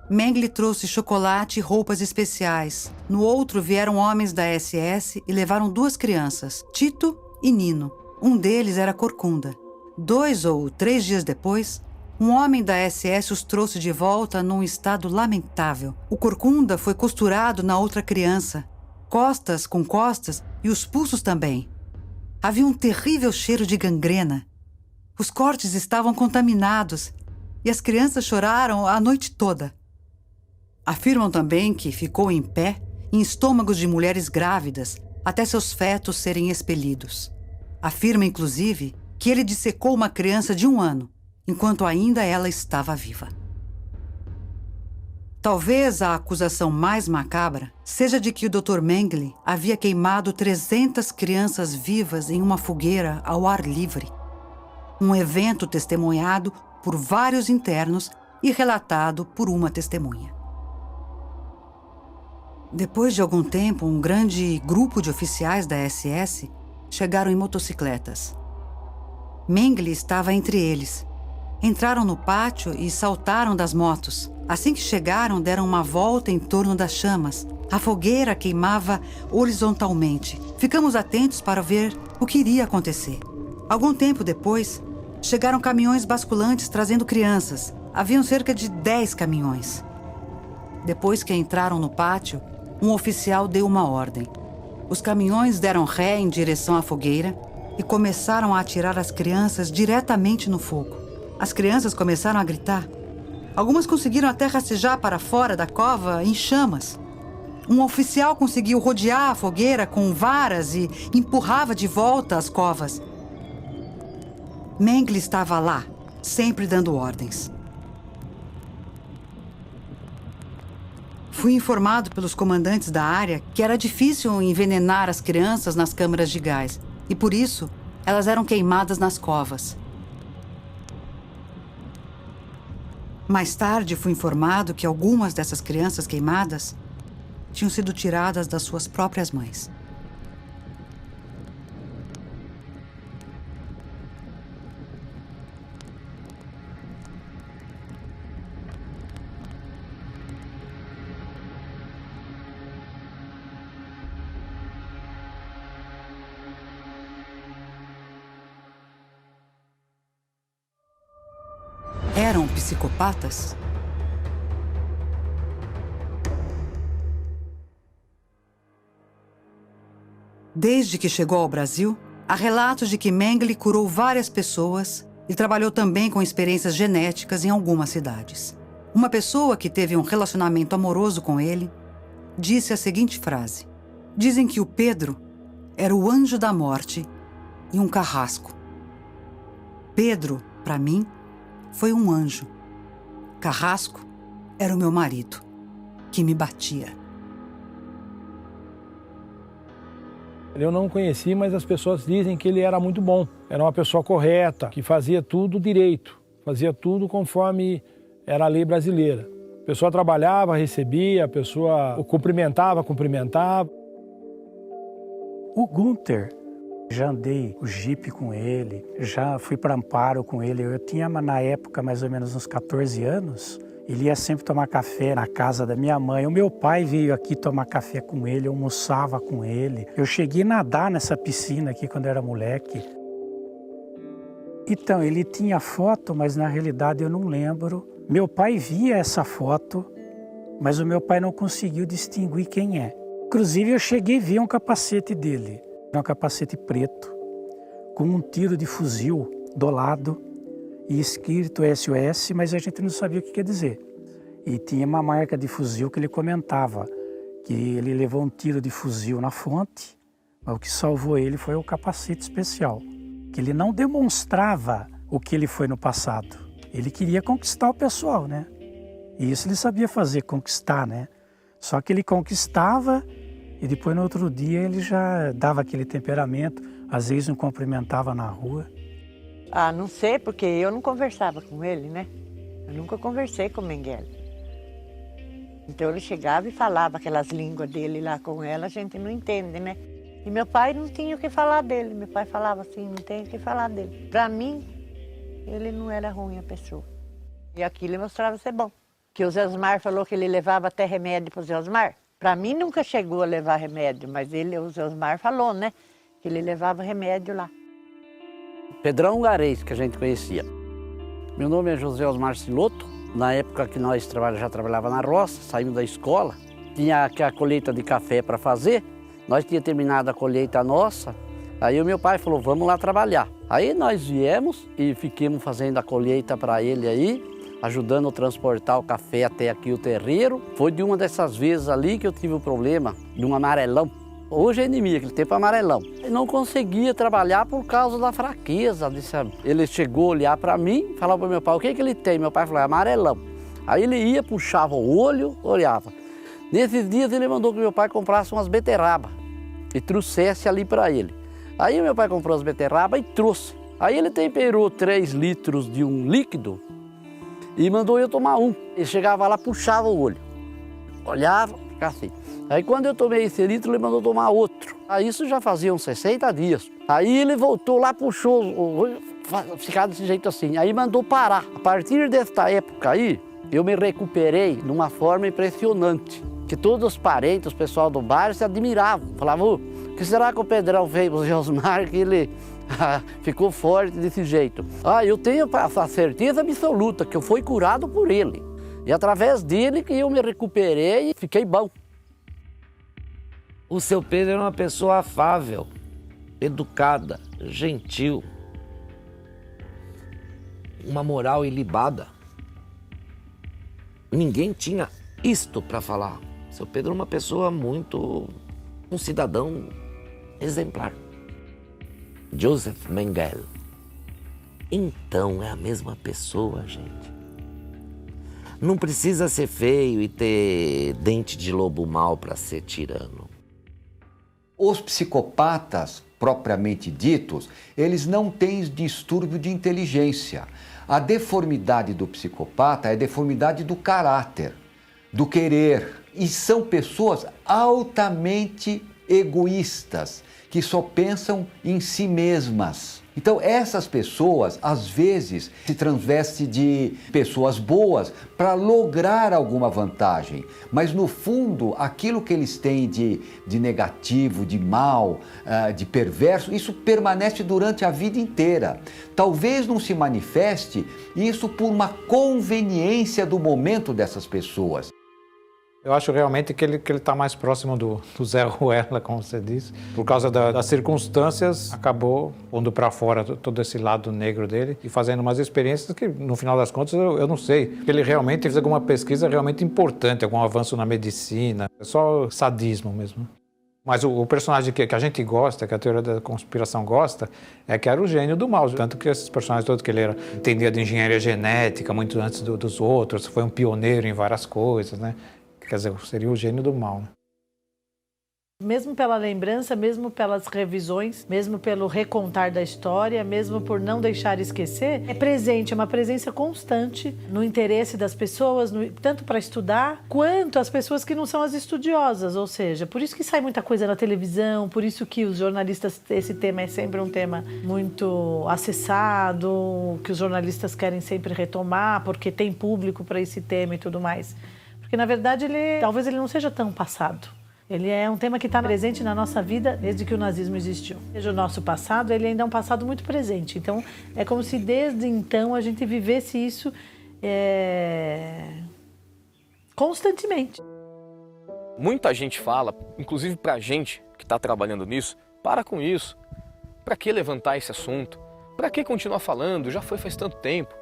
Mengele trouxe chocolate e roupas especiais. No outro vieram homens da SS e levaram 2 crianças, Tito e Nino. Um deles era corcunda. 2 ou 3 dias depois, um homem da SS os trouxe de volta num estado lamentável. O corcunda foi costurado na outra criança, costas com costas e os pulsos também. Havia um terrível cheiro de gangrena. Os cortes estavam contaminados e as crianças choraram a noite toda. Afirmam também que ficou em pé em estômagos de mulheres grávidas até seus fetos serem expelidos. Afirma, inclusive, que ele dissecou uma criança de 1 ano, enquanto ainda ela estava viva. Talvez a acusação mais macabra seja de que o Dr. Mengele havia queimado 300 crianças vivas em uma fogueira ao ar livre. Um evento testemunhado por vários internos e relatado por uma testemunha. Depois de algum tempo, um grande grupo de oficiais da SS chegaram em motocicletas. Mengele estava entre eles. Entraram no pátio e saltaram das motos. Assim que chegaram, deram uma volta em torno das chamas. A fogueira queimava horizontalmente. Ficamos atentos para ver o que iria acontecer. Algum tempo depois, chegaram caminhões basculantes trazendo crianças. Haviam cerca de 10 caminhões. Depois que entraram no pátio, um oficial deu uma ordem. Os caminhões deram ré em direção à fogueira e começaram a atirar as crianças diretamente no fogo. As crianças começaram a gritar. Algumas conseguiram até rastejar para fora da cova em chamas. Um oficial conseguiu rodear a fogueira com varas e empurrava de volta as covas. Mengele estava lá, sempre dando ordens. Fui informado pelos comandantes da área que era difícil envenenar as crianças nas câmaras de gás e, por isso, elas eram queimadas nas covas. Mais tarde, fui informado que algumas dessas crianças queimadas tinham sido tiradas das suas próprias mães. Eram psicopatas? Desde que chegou ao Brasil, há relatos de que Mengele curou várias pessoas e trabalhou também com experiências genéticas em algumas cidades. Uma pessoa que teve um relacionamento amoroso com ele disse a seguinte frase: dizem que o Pedro era o anjo da morte e um carrasco. Pedro, para mim, foi um anjo. Carrasco era o meu marido, que me batia. Eu não o conheci, mas as pessoas dizem que ele era muito bom. Era uma pessoa correta, que fazia tudo direito, fazia tudo conforme era a lei brasileira. A pessoa trabalhava, recebia, a pessoa o cumprimentava. O Gunther, já andei o Jeep com ele, já fui para Amparo com ele. Eu tinha, na época, mais ou menos uns 14 anos. Ele ia sempre tomar café na casa da minha mãe. O meu pai veio aqui tomar café com ele, eu almoçava com ele. Eu cheguei a nadar nessa piscina aqui quando era moleque. Então, ele tinha foto, mas na realidade eu não lembro. Meu pai via essa foto, mas o meu pai não conseguiu distinguir quem é. Inclusive, eu cheguei a ver um capacete dele. Um capacete preto, com um tiro de fuzil do lado e escrito SOS, mas a gente não sabia o que quer dizer. E tinha uma marca de fuzil que ele comentava, que ele levou um tiro de fuzil na fonte, mas o que salvou ele foi o capacete especial, que ele não demonstrava o que ele foi no passado. Ele queria conquistar o pessoal, né? E isso ele sabia fazer, conquistar, né? Só que ele conquistava e depois no outro dia ele já dava aquele temperamento, às vezes não cumprimentava na rua. Ah, não sei, porque eu não conversava com ele, né? Eu nunca conversei com o Mengele. Então ele chegava e falava aquelas línguas dele lá com ela, a gente não entende, né? E meu pai não tinha o que falar dele, meu pai falava assim, não tem o que falar dele. Para mim, ele não era ruim a pessoa. E aquilo ele mostrava ser bom. Que o Zé Osmar falou que ele levava até remédio para o Zé Osmar. Para mim nunca chegou a levar remédio, mas o Zé Osmar falou, né? Que ele levava remédio lá. Pedrão Garês, que a gente conhecia. Meu nome é José Osmar Siloto. Na época que nós já trabalhava na roça, saímos da escola, tinha a colheita de café para fazer. Nós tínhamos terminado a colheita nossa, aí o meu pai falou, vamos lá trabalhar. Aí nós viemos e ficamos fazendo a colheita para ele aí, ajudando a transportar o café até aqui o terreiro. Foi de uma dessas vezes ali que eu tive o problema de um amarelão. Hoje é anemia, aquele tempo é amarelão. Eu não conseguia trabalhar por causa da fraqueza. Ele chegou a olhar para mim, falava para meu pai, o que ele tem? Meu pai falou, é amarelão. Aí ele ia, puxava o olho, olhava. Nesses dias ele mandou que meu pai comprasse umas beterrabas e trouxesse ali para ele. Aí meu pai comprou as beterrabas e trouxe. Aí ele temperou 3 litros de um líquido e mandou eu tomar um. Ele chegava lá, puxava o olho, olhava, ficava assim. Aí quando eu tomei esse litro, ele mandou tomar outro. Aí isso já fazia uns 60 dias. Aí ele voltou lá, puxou, ficava desse jeito assim. Aí mandou parar. A partir desta época aí, eu me recuperei de uma forma impressionante. Que todos os parentes, o pessoal do bairro se admiravam. Falavam, o que será que o Pedrão fez para o Josmar que ele ficou forte desse jeito? Eu tenho a certeza absoluta que eu fui curado por ele. E através dele que eu me recuperei e fiquei bom. O seu Pedro era uma pessoa afável, educada, gentil, uma moral ilibada. Ninguém tinha isto para falar. Seu Pedro era uma pessoa um cidadão exemplar. Joseph Mengele. Então é a mesma pessoa, gente. Não precisa ser feio e ter dente de lobo mau para ser tirano. Os psicopatas, propriamente ditos, eles não têm distúrbio de inteligência. A deformidade do psicopata é deformidade do caráter, do querer. E são pessoas altamente egoístas, que só pensam em si mesmas. Então essas pessoas, às vezes, se transvestem de pessoas boas para lograr alguma vantagem. Mas no fundo, aquilo que eles têm de negativo, de mal, de perverso, isso permanece durante a vida inteira. Talvez não se manifeste isso por uma conveniência do momento dessas pessoas. Eu acho realmente que ele está mais próximo do Zé Ruela, como você disse. Por causa das circunstâncias, acabou pondo para fora todo esse lado negro dele e fazendo umas experiências que, no final das contas, eu não sei. Ele realmente fez alguma pesquisa realmente importante, algum avanço na medicina. É só sadismo mesmo. Mas o personagem que a gente gosta, que a teoria da conspiração gosta, é que era o gênio do mal. Tanto que esses personagens todos que ele entendia de engenharia genética muito antes dos outros, foi um pioneiro em várias coisas, né? Quer dizer, seria o gênio do mal, né? Mesmo pela lembrança, mesmo pelas revisões, mesmo pelo recontar da história, mesmo por não deixar esquecer, é presente, é uma presença constante no interesse das pessoas, tanto para estudar, quanto as pessoas que não são as estudiosas, ou seja, por isso que sai muita coisa na televisão, por isso que os jornalistas, esse tema é sempre um tema muito acessado, que os jornalistas querem sempre retomar, porque tem público para esse tema e tudo mais. Porque, na verdade, talvez ele não seja tão passado. Ele é um tema que está presente na nossa vida desde que o nazismo existiu. Seja o nosso passado, ele ainda é um passado muito presente. Então, é como se desde então a gente vivesse isso constantemente. Muita gente fala, inclusive pra gente que está trabalhando nisso, para com isso. Para que levantar esse assunto? Para que continuar falando? Já foi faz tanto tempo.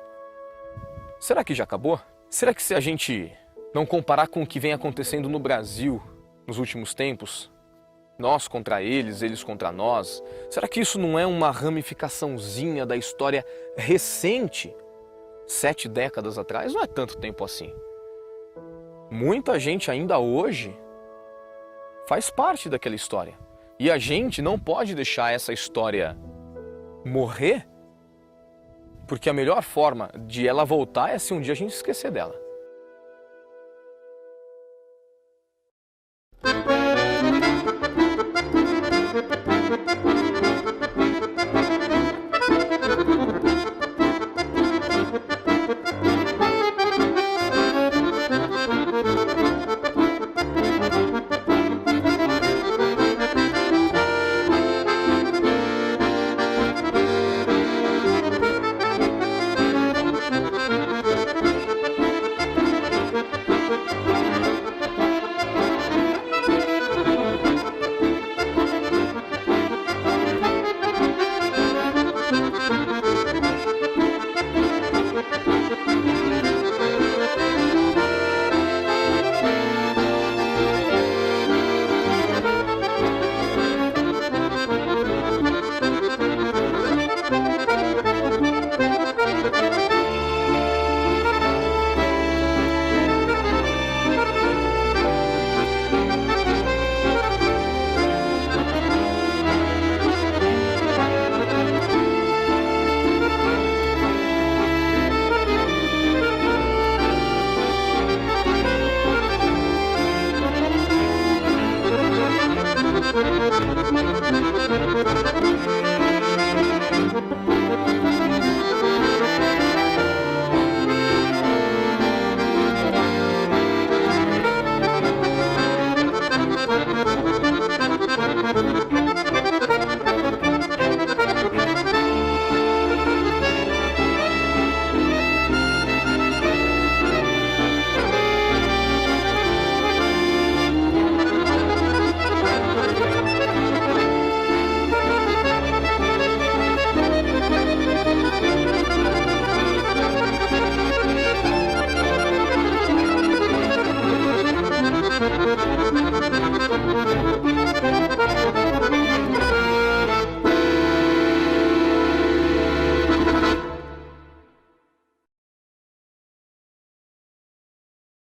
Será que já acabou? Será que se a gente não comparar com o que vem acontecendo no Brasil nos últimos tempos, nós contra eles, eles contra nós, será que isso não é uma ramificaçãozinha da história recente? 7 décadas atrás não é tanto tempo assim. Muita gente ainda hoje faz parte daquela história. E a gente não pode deixar essa história morrer, porque a melhor forma de ela voltar é se um dia a gente esquecer dela.